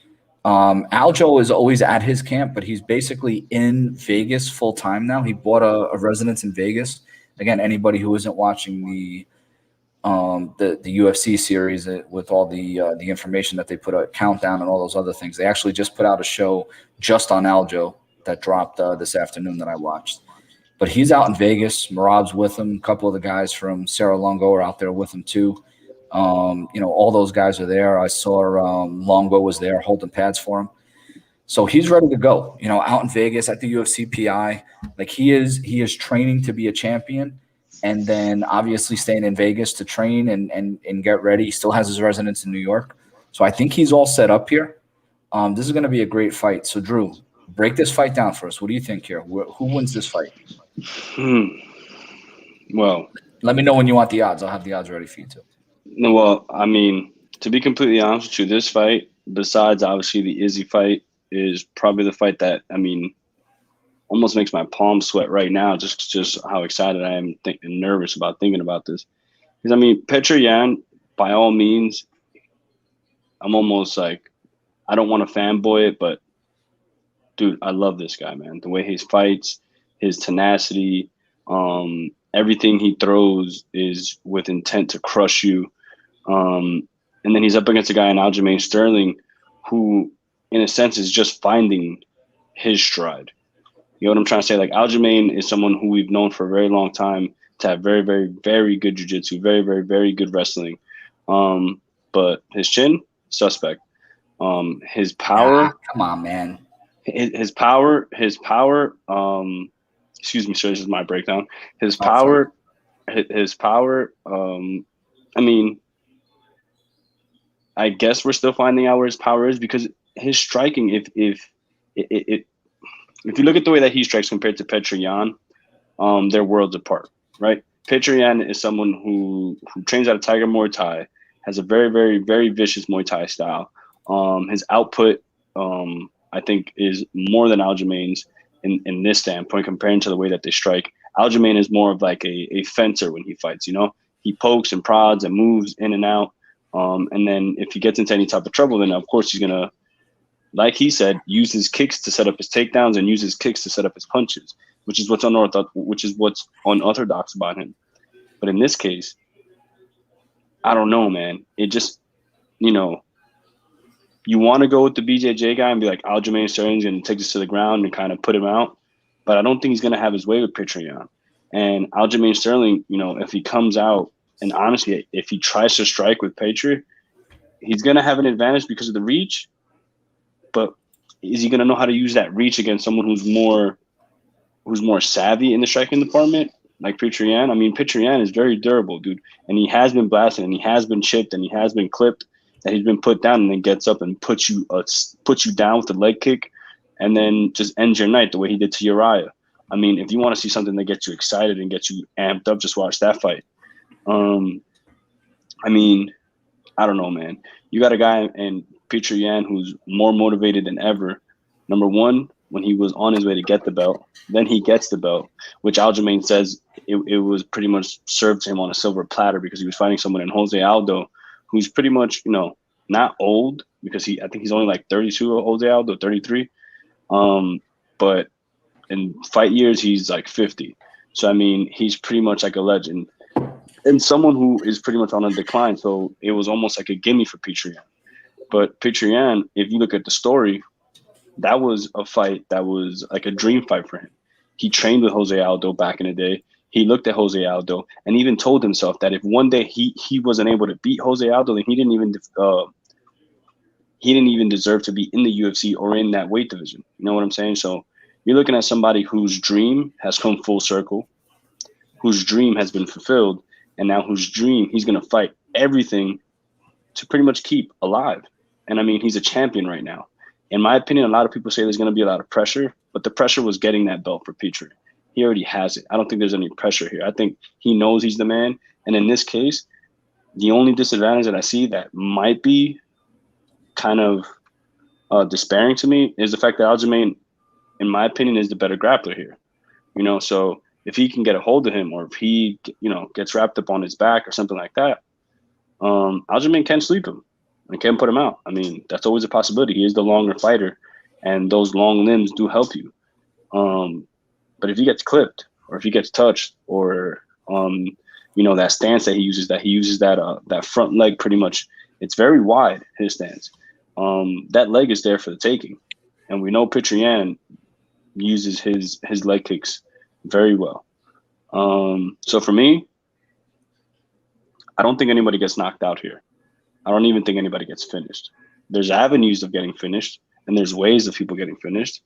Aljo is always at his camp, but he's basically in Vegas full time now. He bought a residence in Vegas. Again, anybody who isn't watching the UFC series with all the information that they put out, countdown and all those other things, they actually just put out a show just on Aljo that dropped this afternoon that I watched. But he's out in Vegas. Marab's with him. A couple of the guys from Cerro Longo are out there with him too. All those guys are there. I saw Longo was there holding pads for him. So he's ready to go, out in Vegas at the UFC PI. Like he is training to be a champion, and then obviously staying in Vegas to train and get ready. He still has his residence in New York. So I think he's all set up here. This is going to be a great fight. So Drew, break this fight down for us. What do you think here? Who wins this fight? Well, let me know when you want the odds. I'll have the odds ready for you too. No, well, I mean, to be completely honest with you, this fight, besides obviously the Izzy fight, is probably the fight that, almost makes my palms sweat right now, just how excited I am and nervous about thinking about this. Because, Petr Yan, by all means, I'm almost like, I don't want to fanboy it, but, dude, I love this guy, man. The way he fights, his tenacity, everything he throws is with intent to crush you. And then he's up against a guy in Aljamain Sterling who, in a sense, is just finding his stride. You know what I'm trying to say? Like, Aljamain is someone who we've known for a very long time to have very, very, very good jiu-jitsu, very, very, very good wrestling. But his chin, suspect. His power. Come on, man. His power. Excuse me, sir. This is my breakdown. His power. I guess we're still finding out where his power is, because his striking, if you look at the way that he strikes compared to Petr Yan, they're worlds apart, right? Petr Yan is someone who trains out of Tiger Muay Thai, has a very, very, very vicious Muay Thai style. His output, I think, is more than Aljamain's in this standpoint, comparing to the way that they strike. Aljamain is more of like a fencer when he fights, He pokes and prods and moves in and out. And then if he gets into any type of trouble, then of course he's going to, like he said, use his kicks to set up his takedowns and use his kicks to set up his punches, which is what's unorthodox about him. But in this case, I don't know, man. It just, you want to go with the BJJ guy and be like, Aljamain Sterling's going to take this to the ground and kind of put him out. But I don't think he's going to have his way with Petr Yan. And Aljamain Sterling, if he comes out, and honestly, if he tries to strike with Petr, he's going to have an advantage because of the reach. But is he going to know how to use that reach against someone who's more savvy in the striking department, like Petr Yan? Petr Yan is very durable, dude. And he has been blasted, and he has been chipped, and he has been clipped, and he's been put down and then gets up and puts you down with the leg kick and then just ends your night the way he did to Uriah. If you want to see something that gets you excited and gets you amped up, just watch that fight. I don't know, man. You got a guy in Petr Yan who's more motivated than ever. Number one, when he was on his way to get the belt, then he gets the belt, which Aljamain says it was pretty much served to him on a silver platter because he was fighting someone in Jose Aldo who's pretty much, not old, because I think he's only like 32, Jose Aldo, 33. But in fight years, he's like 50. So, he's pretty much like a legend and someone who is pretty much on a decline. So it was almost like a gimme for Petr Yan. But Petr Yan, if you look at the story, that was a fight that was like a dream fight for him. He trained with Jose Aldo back in the day. He looked at Jose Aldo and even told himself that if one day he wasn't able to beat Jose Aldo, then he didn't even deserve to be in the UFC or in that weight division. You know what I'm saying? So you're looking at somebody whose dream has come full circle, whose dream has been fulfilled, and now whose dream he's going to fight everything to pretty much keep alive. And I mean, he's a champion right now. In my opinion, a lot of people say there's going to be a lot of pressure, but the pressure was getting that belt for Petr. He already has it. I don't think there's any pressure here. I think he knows he's the man. And in this case, the only disadvantage that I see that might be kind of despairing to me is the fact that Aljamain, in my opinion, is the better grappler here. You know, so if he can get a hold of him, or if he, you know, gets wrapped up on his back or something like that, Aljamain can sleep him and can put him out. I mean, that's always a possibility. He is the longer fighter, and those long limbs do help you. But if he gets clipped, or if he gets touched, or you know, that stance that he uses that front leg pretty much, it's very wide, his stance. That leg is there for the taking, and we know Petr uses his leg kicks very well. So for me, I don't think anybody gets knocked out here. I don't even think anybody gets finished. There's avenues of getting finished, and there's ways of people getting finished.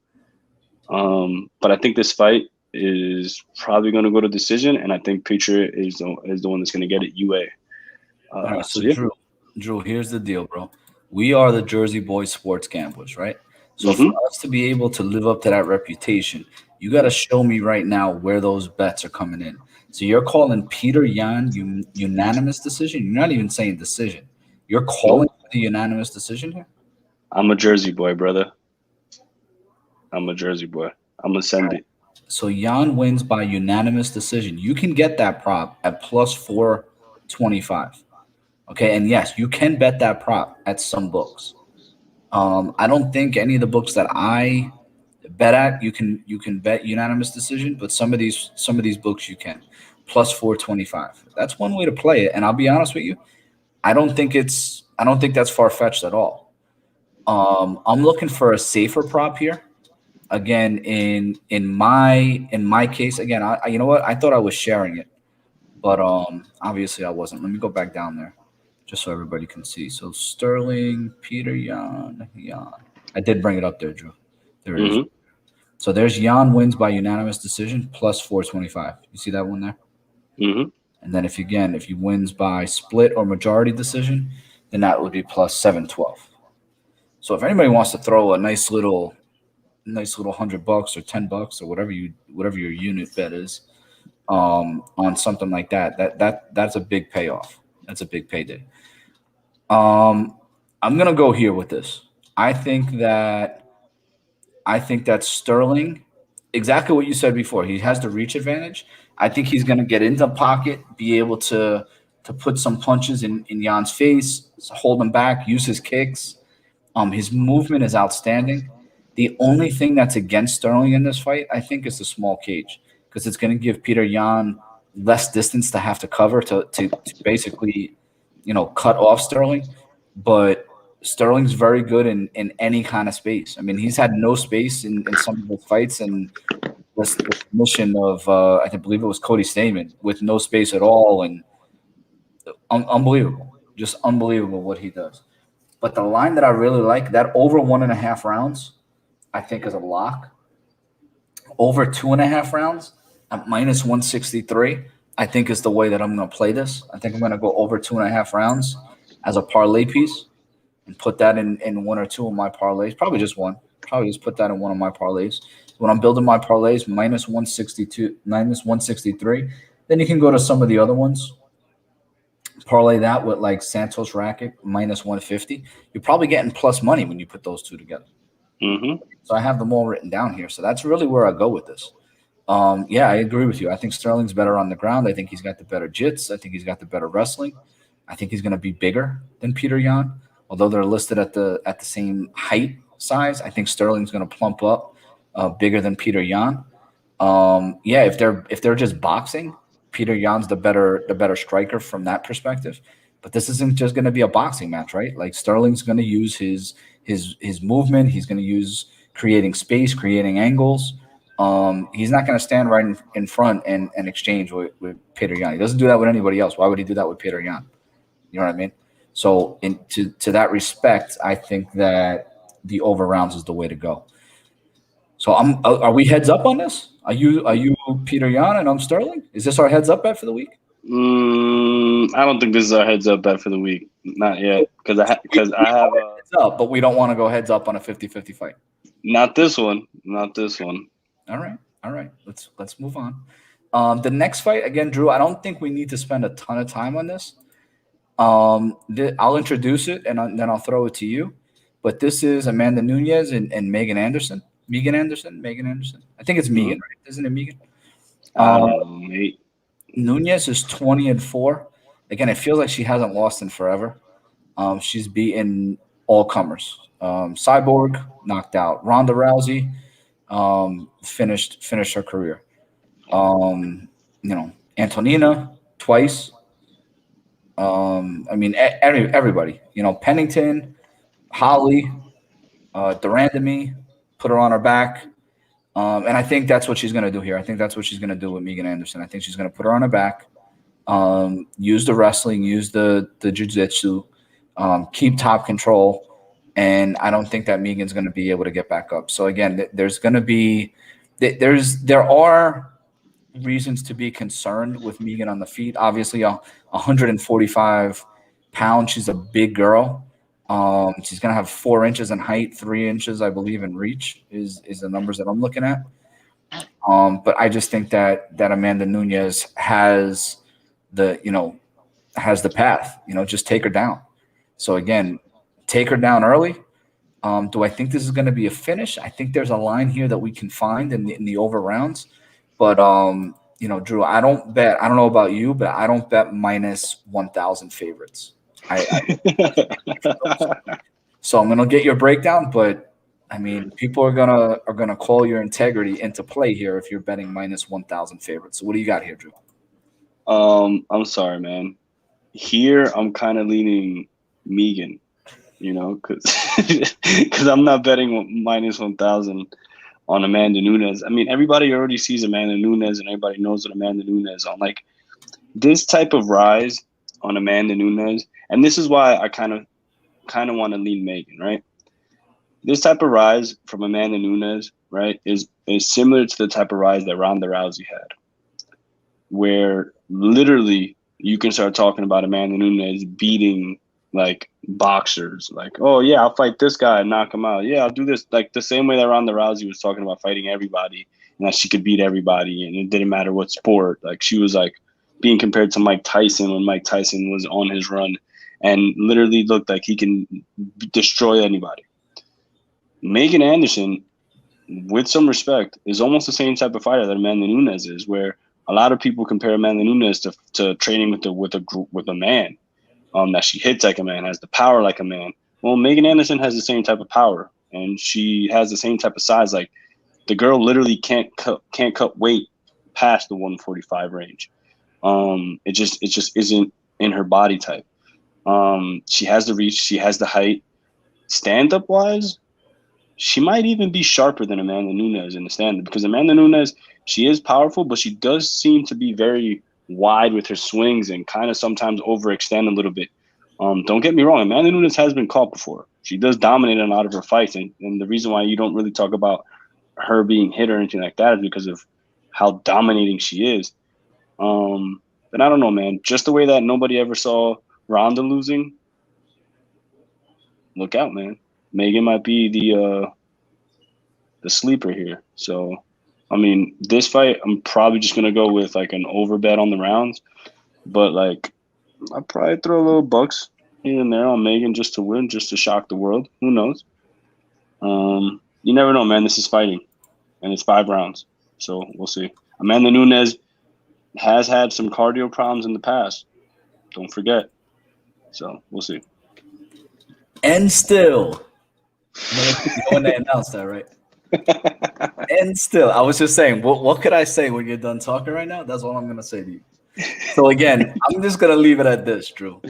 But I think this fight is probably going to go to decision, and I think Petr is the one that's going to get it UA. All right, so yeah. Drew, here's the deal, bro. We are the Jersey Boys sports gamblers, right? So for us to be able to live up to that reputation, you got to show me right now where those bets are coming in. So you're calling Petr Yan unanimous decision? You're not even saying decision. You're calling the unanimous decision here? I'm a Jersey boy, brother. I'm a Jersey boy. I'm going to send it. So Yan wins by unanimous decision. You can get that prop at plus 425. Okay, and yes, you can bet that prop at some books. I don't think any of the books that I bet at you can bet unanimous decision, but some of these books you can. Plus 425. That's one way to play it. And I'll be honest with you, I don't think that's far-fetched at all. I'm looking for a safer prop here. Again, in my case, again, you know what? I thought I was sharing it, but obviously I wasn't. Let me go back down there, just so everybody can see. So Sterling, Petr Yan. I did bring it up there, Drew. There it is. So there's Yan wins by unanimous decision plus 425. You see that one there? And then if he wins by split or majority decision, then that would be plus 712. So if anybody wants to throw a nice little $100 or $10 or whatever your unit bet is on something like that's a big payoff. That's a big payday. I'm gonna go here with this. I think that Sterling, exactly what you said before. He has the reach advantage. I think he's gonna get into pocket, be able to put some punches in Jan's face, hold him back, use his kicks. His movement is outstanding. The only thing that's against Sterling in this fight, I think, is the small cage, because it's going to give Petr Yan less distance to have to cover to basically, you know, cut off Sterling. But Sterling's very good in any kind of space. I mean, he's had no space in some of the fights, and this mission of I believe it was Cody Stamen with no space at all, and unbelievable, just unbelievable what he does. But the line that I really like, that over 1.5 rounds, I think is a lock. Over 2.5 rounds at minus 163, I think is the way that I'm going to play this. I think I'm going to go over 2.5 rounds as a parlay piece and put that in one or two of my parlays. Probably just one. Probably just put that in one of my parlays. When I'm building my parlays, minus 162, minus 163, then you can go to some of the other ones. Parlay that with like Santos Rakic, minus 150. You're probably getting plus money when you put those two together. So I have them all written down here. So that's really where I go with this. Yeah, I agree with you. I think Sterling's better on the ground. I think he's got the better jits. I think he's got the better wrestling. I think he's going to be bigger than Petr Yan. Although they're listed at the same height size, I think Sterling's going to plump up bigger than Petr Yan. Yeah, if they're just boxing, Petr Yan's the better striker from that perspective. But this isn't just going to be a boxing match, right? Like Sterling's going to use his movement. He's going to use creating space, creating angles. He's not going to stand right in front and exchange with Petr Yan. He doesn't do that with anybody else. Why would he do that with Petr Yan? You know what I mean? So to that respect, I think that the over rounds is the way to go. So are we heads up on this? Are you Petr Yan and I'm Sterling? Is this our heads up bet for the week? I don't think this is our heads up bet for the week. Not yet, because I have heads up, but we don't want to go heads up on a 50-50 fight. Not this one. All right. Let's move on. The next fight again, Drew. I don't think we need to spend a ton of time on this. I'll introduce it and then I'll throw it to you. But this is Amanda Nunes and Megan Anderson. Megan Anderson. I think it's Megan, right? Isn't it Megan? Nunes is 20-4. Again, it feels like she hasn't lost in forever. She's beaten all comers. Cyborg knocked out. Ronda Rousey finished her career. Antonina twice. Everybody. Pennington, Holly, Durandamy, put her on her back. And I think that's what she's going to do here. I think that's what she's going to do with Megan Anderson. I think she's going to put her on her back, use the wrestling, use the jiu-jitsu, keep top control. And I don't think that Megan's going to be able to get back up. So again, there are reasons to be concerned with Megan on the feet. Obviously, 145 pounds. She's a big girl. She's going to have 4 inches in height, 3 inches, I believe, in reach is the numbers that I'm looking at. But I just think that Amanda Nunes has the path, just take her down. So again, take her down early. Do I think this is going to be a finish? I think there's a line here that we can find in the over rounds. But, Drew, I don't know about you, but I don't bet minus 1,000 favorites. So I'm going to get your breakdown, but, people are gonna call your integrity into play here if you're betting minus 1,000 favorites. So what do you got here, Drew? I'm sorry, man. Here, I'm kind of leaning Megan, because I'm not betting minus 1,000 on Amanda Nunes. Everybody already sees Amanda Nunes and everybody knows what Amanda Nunes on. Like, this type of rise on Amanda Nunes, and this is why I kind of want to lean Megan, right? This type of rise from Amanda Nunes, right, is similar to the type of rise that Ronda Rousey had, where literally you can start talking about Amanda Nunes beating like boxers, like, oh yeah, I'll fight this guy and knock him out. Yeah, I'll do this, like the same way that Ronda Rousey was talking about fighting everybody and that she could beat everybody and it didn't matter what sport. Like, she was like being compared to Mike Tyson when Mike Tyson was on his run and literally looked like he can destroy anybody. Megan Anderson, with some respect, is almost the same type of fighter that Amanda Nunes is, where a lot of people compare Amanda Nunes to training with a man. That she hits like a man, has the power like a man. Well, Megan Anderson has the same type of power, and she has the same type of size. Like, the girl literally can't cut weight past the 145 range. It just isn't in her body type. She has the reach, she has the height. Stand up wise, she might even be sharper than Amanda Nunes in the stand up, because Amanda Nunes, she is powerful, but she does seem to be very wide with her swings and kind of sometimes overextend a little bit. Don't get me wrong, Amanda Nunes has been caught before. She does dominate in a lot of her fights, and the reason why you don't really talk about her being hit or anything like that is because of how dominating she is. But I don't know, man. Just the way that nobody ever saw Ronda losing, look out, man. Megan might be the sleeper here. So, this fight, I'm probably just going to go with, like, an over bet on the rounds. But, like, I'll probably throw a little bucks here and there on Megan just to win, just to shock the world. Who knows? You never know, man. This is fighting. And it's 5 rounds. So, we'll see. Amanda Nunes has had some cardio problems in the past. Don't forget. So, we'll see. And still. When they announced that, right? And still, I was just saying, what could I say when you're done talking right now? That's all I'm going to say to you. So, again, I'm just going to leave it at this, Drew.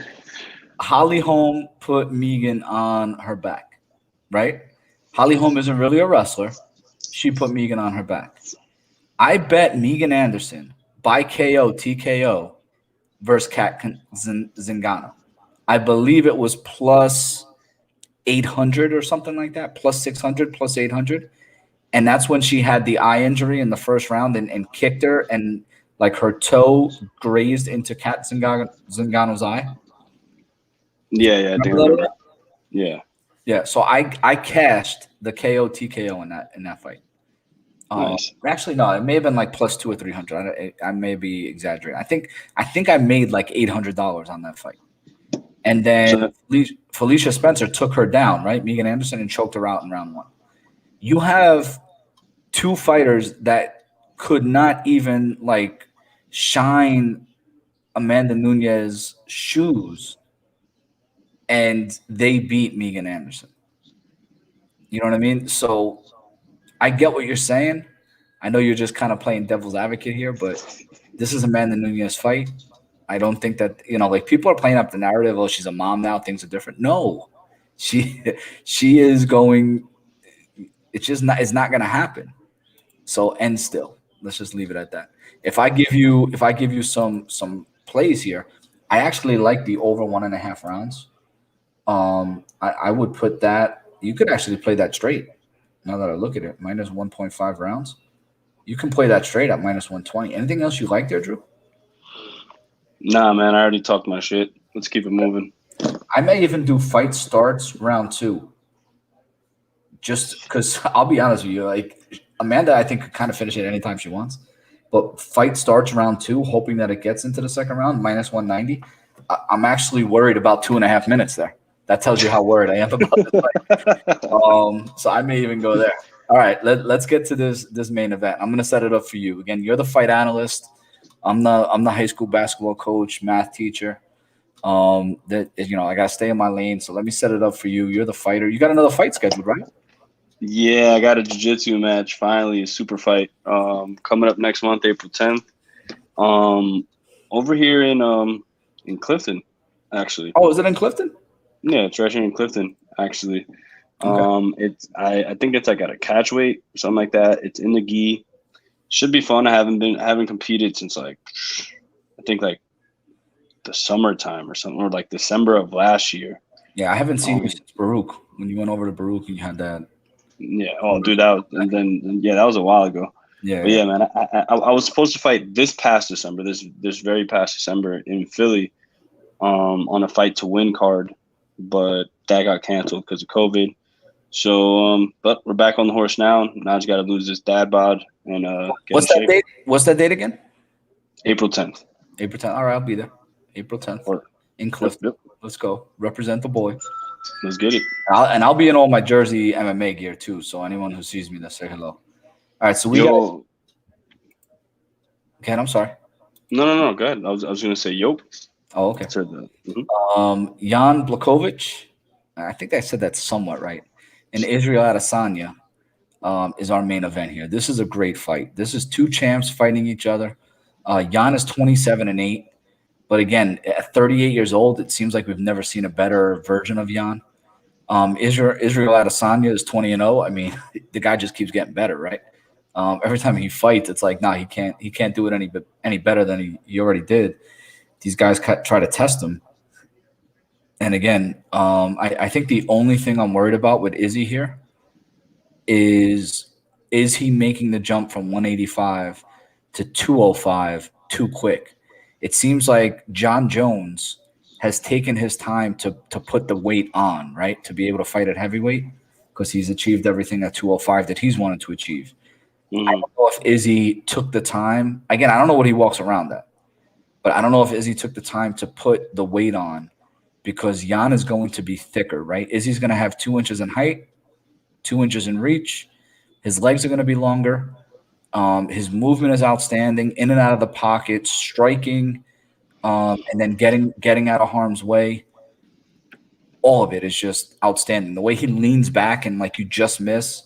Holly Holm put Megan on her back, right? Holly Holm isn't really a wrestler. She put Megan on her back. I bet Megan Anderson by KO, TKO versus Kat Zingano. I believe it was plus 800 or something like that, plus 600, plus 800. And that's when she had the eye injury in the first round and kicked her, and like her toe grazed into Kat Zingano's eye. Yeah, I think I remember. Yeah. So I cashed the KO TKO in that fight. Nice. Actually, no, it may have been like plus 200 or 300. I may be exaggerating. I think I made like $800 on that fight. And then Felicia Spencer took her down, right? Megan Anderson, and choked her out in round 1. You have two fighters that could not even like shine Amanda Nunes' shoes, and they beat Megan Anderson. You know what I mean? So I get what you're saying. I know you're just kind of playing devil's advocate here, but this is Amanda Nunes' fight. I don't think that, like people are playing up the narrative, oh, she's a mom now, things are different. No, she is going, it's not going to happen. So end still. Let's just leave it at that. If I give you some plays here, I actually like the over 1.5 rounds. I would put that. You could actually play that straight. Now that I look at it, minus 1.5 rounds, you can play that straight at minus 120. Anything else you like there, Drew? Nah, man, I already talked my shit. Let's keep it moving. I may even do fight starts round 2. Just because I'll be honest with you, like Amanda, I think could kind of finish it anytime she wants. But fight starts round 2, hoping that it gets into the second round, minus 190. I'm actually worried about 2.5 minutes there. That tells you how worried I am about this fight. So I may even go there. All right, let's get to this main event. I'm gonna set it up for you. Again, you're the fight analyst. I'm the high school basketball coach, math teacher. I gotta stay in my lane. So let me set it up for you. You're the fighter. You got another fight scheduled, right? Yeah, I got a jiu-jitsu match finally, a super fight. Coming up next month, April 10th. Over here in Clifton, actually. Oh, is it in Clifton? Yeah, it's right here in Clifton, actually. Okay. I think it's like at a catch weight or something like that. It's in the gi. Should be fun. I haven't competed since like I think like the summertime or something, or like December of last year. Yeah, I haven't seen you since Baruch. When you went over to Baruch and you had that. Yeah. Oh, dude, that was a while ago. Yeah. But yeah, man. I was supposed to fight this past December, this very past December in Philly, on a fight to win card, but that got canceled because of COVID. So, but we're back on the horse now. Now I just got to lose this dad bod and What's that date? What's that date again? April 10th. April 10th. All right, I'll be there. April 10th in Clifton. Yep. Let's go. Represent the boy. Let's get it. I'll be in all my Jersey MMA gear too. So anyone who sees me, let's say hello. All right. So Okay, I'm sorry. No. Go ahead. I was gonna say Yop. Oh, okay. Jan Blachowicz. I think I said that somewhat right. And Israel Adesanya is our main event here. This is a great fight. This is two champs fighting each other. Jan is 27-8. But again, at 38 years old, it seems like we've never seen a better version of Jan. Israel Adesanya is 20-0. I mean, the guy just keeps getting better, right? Every time he fights, it's like, he can't do it any better than he already did. These guys try to test him. And again, I think the only thing I'm worried about with Izzy here is he making the jump from 185 to 205 too quick? It seems like John Jones has taken his time to put the weight on, right, to be able to fight at heavyweight because he's achieved everything at 205 that he's wanted to achieve. I don't know if Izzy took the time. Again, I don't know what he walks around at, but I don't know if Izzy took the time to put the weight on because Jan is going to be thicker, right? Izzy's going to have 2 inches in height, 2 inches in reach. His legs are going to be longer. His movement is outstanding, in and out of the pocket, striking, and then getting out of harm's way. All of it is just outstanding. The way he leans back and like you just miss,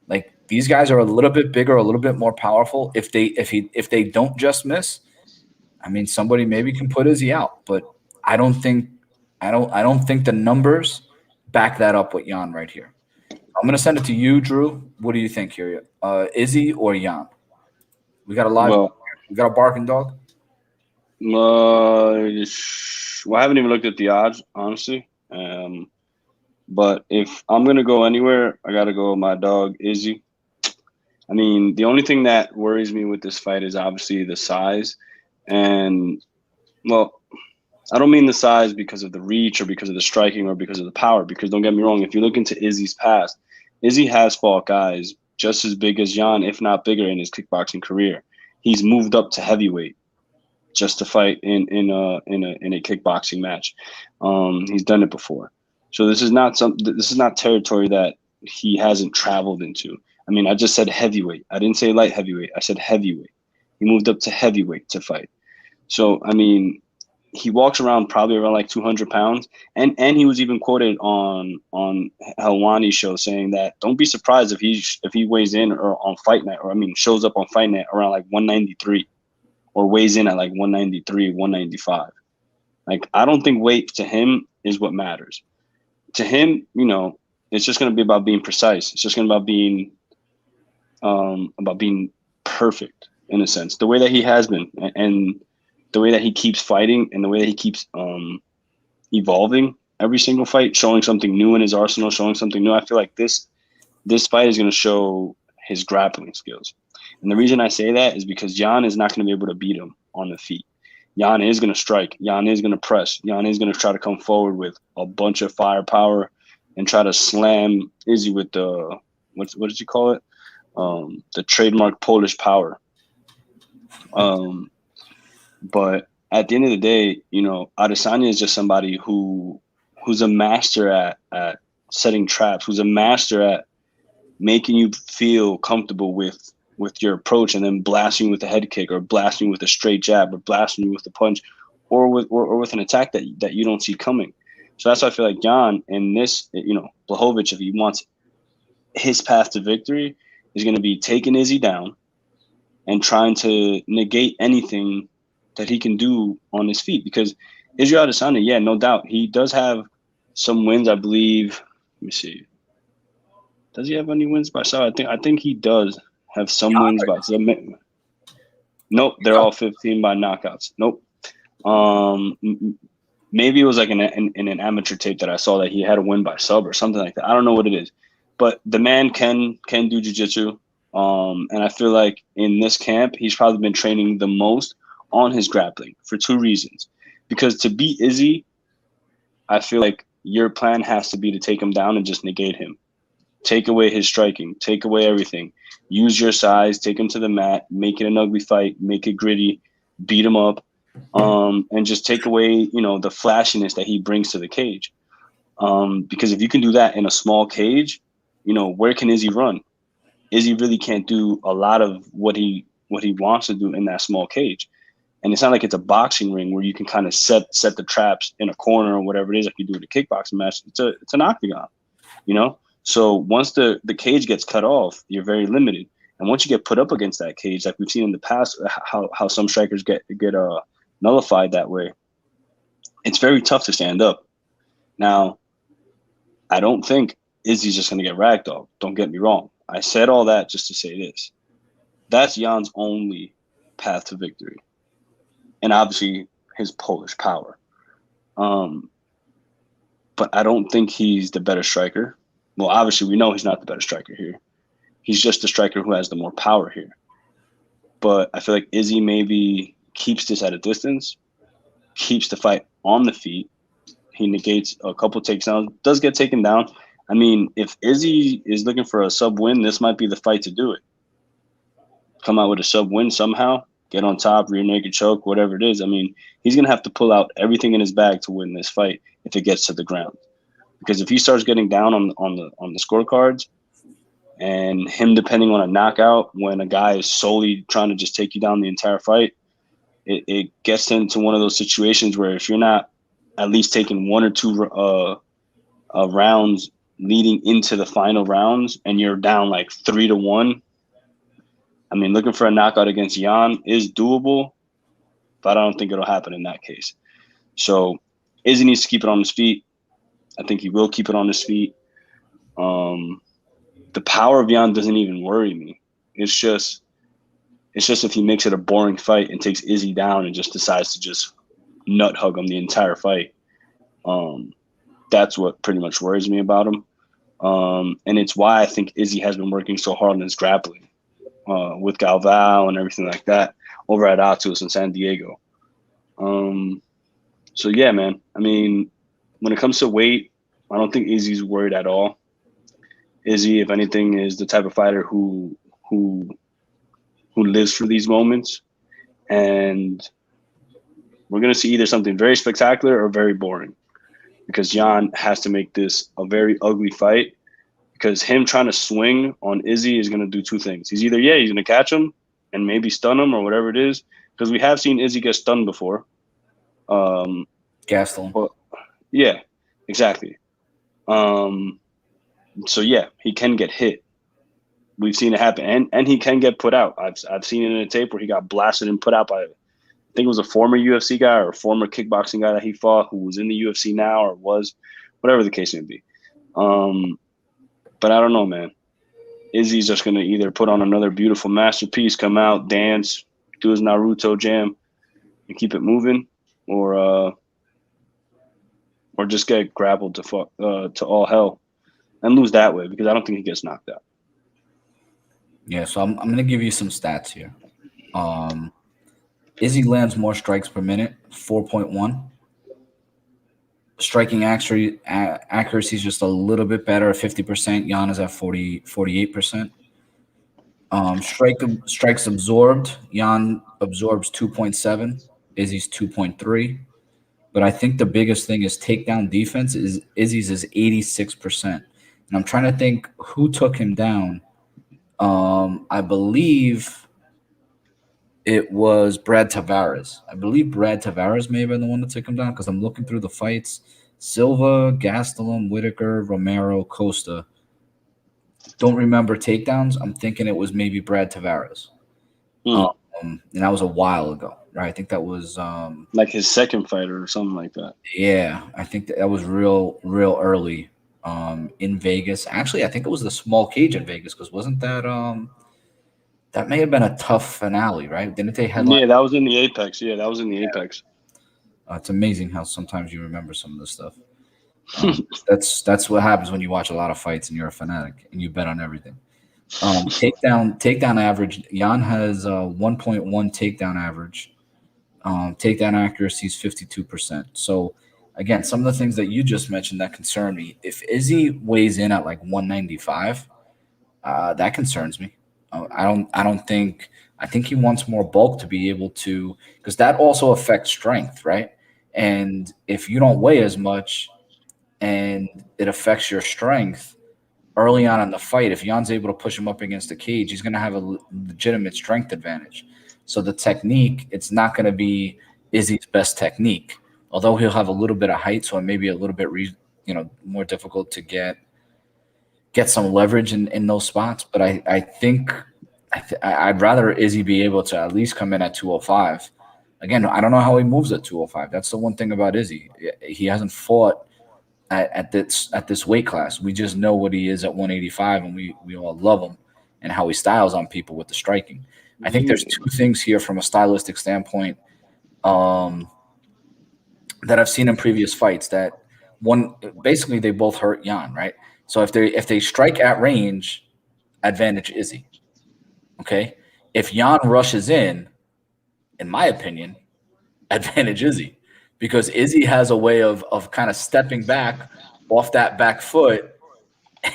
like these guys are a little bit bigger, a little bit more powerful. If they don't just miss, I mean, somebody maybe can put Izzy out, but I don't think the numbers back that up with Jan right here. I'm gonna send it to you, Drew. What do you think here? Izzy or Jan? We got a live. Well, we got a barking dog. Well, I haven't even looked at the odds, honestly. But if I'm going to go anywhere, I got to go with my dog, Izzy. I mean, the only thing that worries me with this fight is obviously the size. And, well, I don't mean the size because of the reach or because of the striking or because of the power. Because don't get me wrong, if you look into Izzy's past, Izzy has fought guys just as big as Jan, if not bigger, in his kickboxing career. He's moved up to heavyweight just to fight in a kickboxing match. He's done it before. So this is not territory that he hasn't traveled into. I mean, I just said heavyweight. I didn't say light heavyweight. I said heavyweight. He moved up to heavyweight to fight. So, I mean, he walks around probably around like 200 pounds. And he was even quoted on Helwani's show saying that don't be surprised if he weighs in or on fight night, or I mean, shows up on fight night around like 193 or weighs in at like 193, 195. Like, I don't think weight to him is what matters. To him, you know, it's just going to be about being precise. It's just going to be about being perfect in a sense, the way that he has been, and the way that he keeps fighting, and the way that he keeps evolving every single fight, showing something new in his arsenal, showing something new. I feel like this fight is going to show his grappling skills. And the reason I say that is because Jan is not going to be able to beat him on the feet. Jan is going to strike. Jan is going to press. Jan is going to try to come forward with a bunch of firepower and try to slam Izzy with the, what did you call it? The trademark Polish power. But at the end of the day, you know, Adesanya is just somebody who's a master at setting traps, who's a master at making you feel comfortable with your approach, and then blasting you with a head kick, or blasting you with a straight jab, or blasting you with a punch, or with an attack that you don't see coming. So that's why I feel like Jan, in this, you know, Blachowicz, if he wants his path to victory, is going to be taking Izzy down and trying to negate anything that he can do on his feet. Because Israel Adesanya, yeah, no doubt, he does have some wins, I believe. Let me see. Does he have any wins by sub? I think he does have some wins by submission. Nope, they're all 15 by knockouts. Nope. Maybe it was like in an amateur tape that I saw that he had a win by sub or something like that. I don't know what it is, but the man can do jiu-jitsu. And I feel like in this camp, he's probably been training the most on his grappling for two reasons. Because to beat Izzy, I feel like your plan has to be to take him down and just negate him. Take away his striking, take away everything. Use your size, take him to the mat, make it an ugly fight, make it gritty, beat him up, and just take away, you know, the flashiness that he brings to the cage. Because if you can do that in a small cage, you know, where can Izzy run? Izzy really can't do a lot of what he wants to do in that small cage. And it's not like it's a boxing ring where you can kind of set the traps in a corner or whatever it is like you do at a kickboxing match. It's an octagon, you know? So once the cage gets cut off, you're very limited. And once you get put up against that cage, like we've seen in the past, how some strikers get nullified that way, it's very tough to stand up. Now, I don't think Izzy's just going to get ragdolled. Don't get me wrong. I said all that just to say this. That's Jan's only path to victory. And obviously his Polish power. But I don't think he's the better striker. Well, obviously we know he's not the better striker here. He's just the striker who has the more power here. But I feel like Izzy maybe keeps this at a distance, keeps the fight on the feet. He negates a couple takedowns, does get taken down. I mean, if Izzy is looking for a sub win, this might be the fight to do it. Come out with a sub win somehow, get on top, rear naked choke, whatever it is. I mean, he's going to have to pull out everything in his bag to win this fight if it gets to the ground. Because if he starts getting down on the scorecards, and him depending on a knockout when a guy is solely trying to just take you down the entire fight, it gets into one of those situations where if you're not at least taking one or two rounds leading into the final rounds and you're down like 3-1, I mean, looking for a knockout against Jan is doable, but I don't think it'll happen in that case. So Izzy needs to keep it on his feet. I think he will keep it on his feet. the power of Jan doesn't even worry me. It's just if he makes it a boring fight and takes Izzy down and just decides to just nut hug him the entire fight. That's what pretty much worries me about him. And it's why I think Izzy has been working so hard on his grappling with Galvao and everything like that over at Atos in San Diego. So, yeah, man. I mean, when it comes to weight, I don't think Izzy's worried at all. Izzy, if anything, is the type of fighter who lives for these moments. And we're going to see either something very spectacular or very boring, because Jan has to make this a very ugly fight, because him trying to swing on Izzy is going to do two things. He's either, he's going to catch him and maybe stun him or whatever it is, because we have seen Izzy get stunned before. Gastelum. But, yeah, exactly. So, yeah, he can get hit. We've seen it happen. And he can get put out. I've seen it in a tape where he got blasted and put out by, I think it was a former UFC guy or a former kickboxing guy that he fought who was in the UFC now or was, whatever the case may be. But I don't know, man. Izzy's just going to either put on another beautiful masterpiece, come out, dance, do his Naruto jam, and keep it moving, or just get grappled to all hell and lose that way, because I don't think he gets knocked out. Yeah, so I'm going to give you some stats here. Izzy lands more strikes per minute, 4.1. Striking accuracy is just a little bit better at 50%. Jan is at 48%. Strikes absorbed. Jan absorbs 2.7. Izzy's 2.3. But I think the biggest thing is takedown defense. Izzy's is 86%. And I'm trying to think who took him down. I believe it was Brad Tavares. I believe Brad Tavares may have been the one that took him down, because I'm looking through the fights. Silva, Gastelum, Whitaker, Romero, Costa. Don't remember takedowns. I'm thinking it was maybe Brad Tavares. And that was a while ago, right? I think that was like his second fighter or something like that. Yeah, I think that was real early in Vegas. Actually, I think it was the small cage in Vegas, because wasn't that that may have been a tough finale, right? Didn't they headline? Yeah, that was in the Apex. Yeah, that was in the Apex. It's amazing how sometimes you remember some of this stuff. That's what happens when you watch a lot of fights and you're a fanatic and you bet on everything. Takedown average. Jan has 1.1 takedown average. Takedown accuracy is 52%. So again, some of the things that you just mentioned that concern me. If Izzy weighs in at like 195, that concerns me. I think he wants more bulk to be able to, because that also affects strength, right? And if you don't weigh as much and it affects your strength early on in the fight, if Jan's able to push him up against the cage, he's going to have a legitimate strength advantage. So the technique, it's not going to be Izzy's best technique, although he'll have a little bit of height, so it may be a little bit more difficult to get some leverage in those spots. But I think I'd rather Izzy be able to at least come in at 205. Again, I don't know how he moves at 205. That's the one thing about Izzy. He hasn't fought at this weight class. We just know what he is at 185, and we all love him and how he styles on people with the striking. I think there's two things here from a stylistic standpoint that I've seen in previous fights. That one, basically they both hurt Jan, right? So if they strike at range, advantage Izzy. Okay, if Jan rushes in my opinion, advantage Izzy, because Izzy has a way of kind of stepping back off that back foot,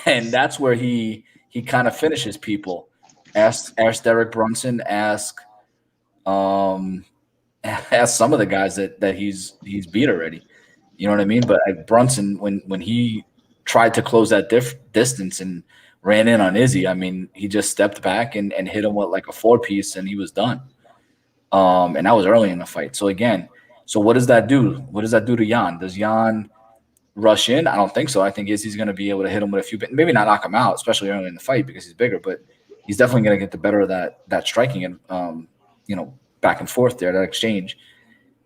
and that's where he kind of finishes people. Ask Derek Brunson, ask some of the guys that he's beat already. You know what I mean? But Brunson, when he tried to close that distance and ran in on Izzy, I mean, he just stepped back and hit him with like a 4-piece, and he was done. And that was early in the fight. So again, what does that do? What does that do to Jan? Does Jan rush in? I don't think so. I think Izzy's going to be able to hit him with a few, maybe not knock him out, especially early in the fight because he's bigger, but he's definitely going to get the better of that striking and, back and forth there, that exchange.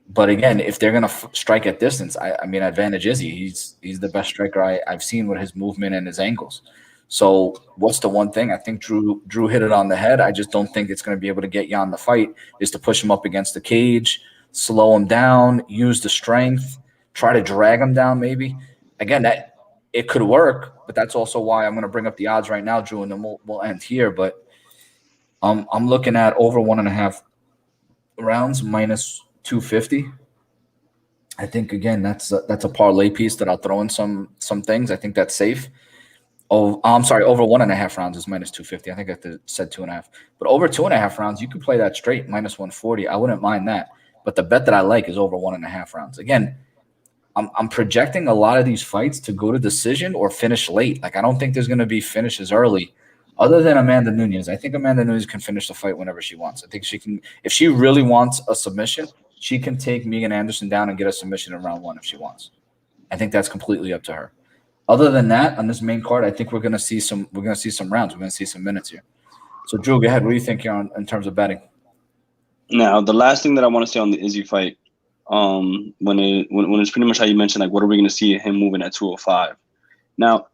But again, if they're going to strike at distance, I mean, advantage Izzy. He's the best striker I've seen with his movement and his angles. So what's the one thing? I think Drew hit it on the head. I just don't think it's going to be able to get Jan the fight, is to push him up against the cage, slow him down, use the strength, try to drag him down maybe. Again, that it could work, but that's also why I'm going to bring up the odds right now, Drew, and then we'll end here. But I'm looking at over 1.5 rounds minus 250. I think, again, that's a parlay piece that I'll throw in some things. I think that's safe. Oh, I'm sorry, over 1.5 rounds is minus 250. I think I said 2.5. But over 2.5 rounds, you could play that straight, minus 140. I wouldn't mind that. But the bet that I like is over 1.5 rounds. Again, I'm projecting a lot of these fights to go to decision or finish late. Like, I don't think there's going to be finishes early other than Amanda Nunes. I think Amanda Nunes can finish the fight whenever she wants. I think she can. If she really wants a submission, she can take Megan Anderson down and get a submission in round 1 if she wants. I think that's completely up to her. Other than that, on this main card, I think we're going to see some rounds. We're going to see some minutes here. So, Drew, go ahead. What do you think here in terms of betting? Now, the last thing that I want to say on the Izzy fight, when it's pretty much how you mentioned, like, what are we going to see him moving at 205? Now,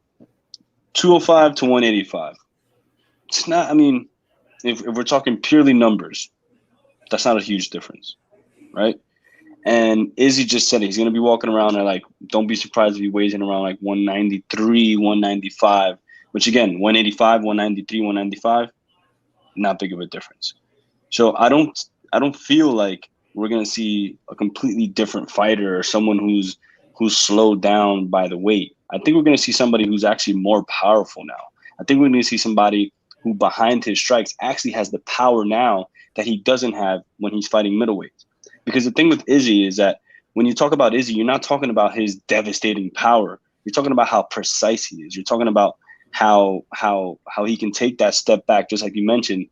205 to 185. It's not. I mean, if we're talking purely numbers, that's not a huge difference, right? And Izzy just said it. He's going to be walking around at, like, don't be surprised if he weighs in around like 193, 195, which, again, 185, 193, 195, not big of a difference. So I don't feel like we're going to see a completely different fighter or someone who's slowed down by the weight. I think we're going to see somebody who's actually more powerful now. I think we're going to see somebody who behind his strikes actually has the power now that he doesn't have when he's fighting middleweights. Because the thing with Izzy is that when you talk about Izzy, you're not talking about his devastating power. You're talking about how precise he is. You're talking about how he can take that step back, just like you mentioned,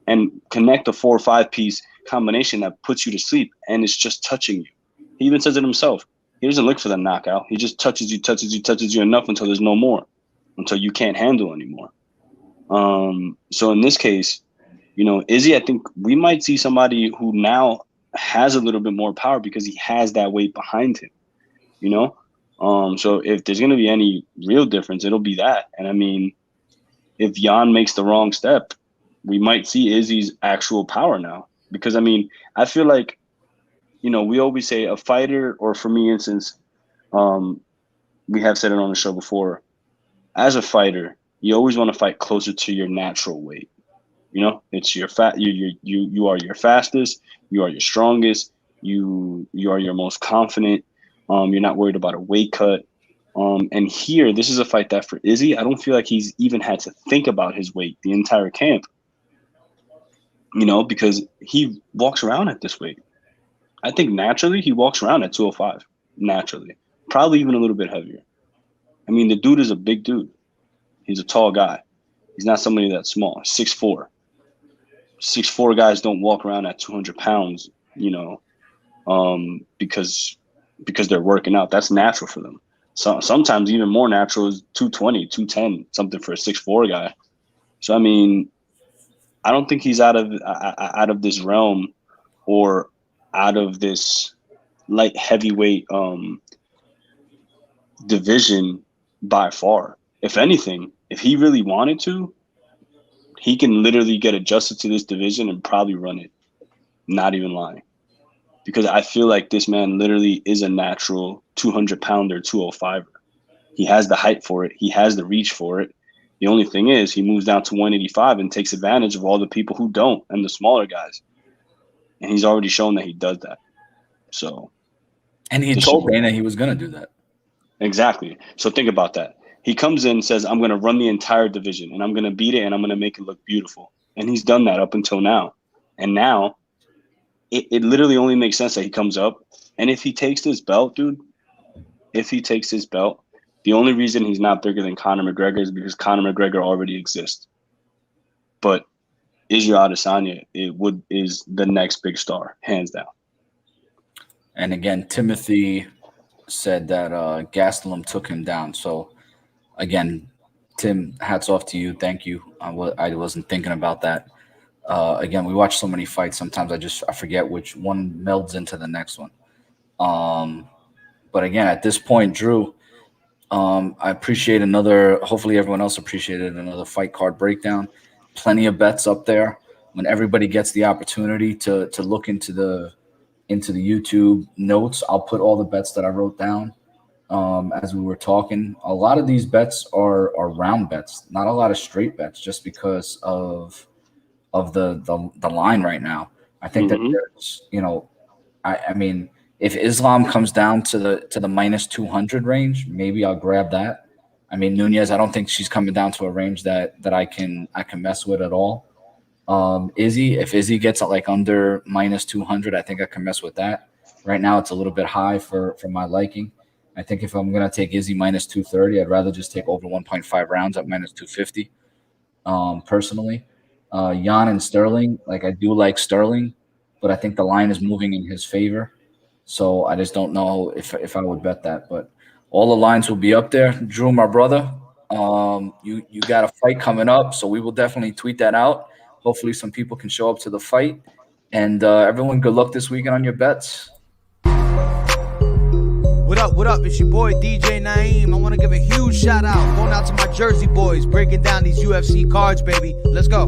and connect a 4 or 5 piece combination that puts you to sleep, and it's just touching you. He even says it himself. He doesn't look for the knockout. He just touches you enough until there's no more, until you can't handle anymore. So in this case, Izzy, I think we might see somebody who now has a little bit more power because he has that weight behind him, So if there's going to be any real difference, it'll be that. And I mean, if Jan makes the wrong step, we might see Izzy's actual power now. Because, I mean, I feel like, we always say a fighter, or for me, instance, we have said it on the show before, as a fighter, you always want to fight closer to your natural weight. It's your you are your fastest, you are your strongest, you are your most confident. You're not worried about a weight cut. And here, this is a fight that for Izzy, I don't feel like he's even had to think about his weight the entire camp. Because he walks around at this weight. I think naturally he walks around at 205. Naturally. Probably even a little bit heavier. I mean, the dude is a big dude. He's a tall guy. He's not somebody that's small. 6'4". 6'4" guys don't walk around at 200 pounds, because they're working out. That's natural for them. So sometimes even more natural is 220, 210, something for a 6'4" guy. So, I mean, I don't think he's out of this realm or out of this light heavyweight division by far. If anything, if he really wanted to, he can literally get adjusted to this division and probably run it. Not even lying. Because I feel like this man literally is a natural 200-pounder, 205er. He has the height for it. He has the reach for it. The only thing is he moves down to 185 and takes advantage of all the people who don't and the smaller guys. And he's already shown that he does that. So, and he told Dana he was going to do that. Exactly. So think about that. He comes in and says, I'm going to run the entire division and I'm going to beat it and I'm going to make it look beautiful. And he's done that up until now. And now it literally only makes sense that he comes up. And if he takes this belt, dude, the only reason he's not bigger than Conor McGregor is because Conor McGregor already exists. But Israel Adesanya is the next big star, hands down. And again, Timothy said that Gastelum took him down. So, again, Tim, hats off to you. Thank you. I wasn't thinking about that. Again, we watch so many fights. Sometimes I forget which one melds into the next one. But again, at this point, Drew, I appreciate hopefully everyone else appreciated another fight card breakdown. Plenty of bets up there. When everybody gets the opportunity to look into the YouTube notes, I'll put all the bets that I wrote down as we were talking. A lot of these bets are round bets, not a lot of straight bets, just because of the line right now. I think that there's, I mean, if Islam comes down to the minus 200 range, maybe I'll grab that. I mean, Nunes, I don't think she's coming down to a range that I can mess with at all. If Izzy gets like under minus 200, I think I can mess with that. Right now, it's a little bit high for my liking. I think if I'm gonna take Izzy minus 230, I'd rather just take over 1.5 rounds at minus 250. Personally, Jan and Sterling, like I do like Sterling, but I think the line is moving in his favor. So I just don't know if I would bet that. But all the lines will be up there. Drew, my brother, you got a fight coming up, so we will definitely tweet that out. Hopefully some people can show up to the fight. And everyone, good luck this weekend on your bets. What up? It's your boy DJ Naeem. I want to give a huge shout out. Going out to my Jersey boys, breaking down these UFC cards, baby. Let's go.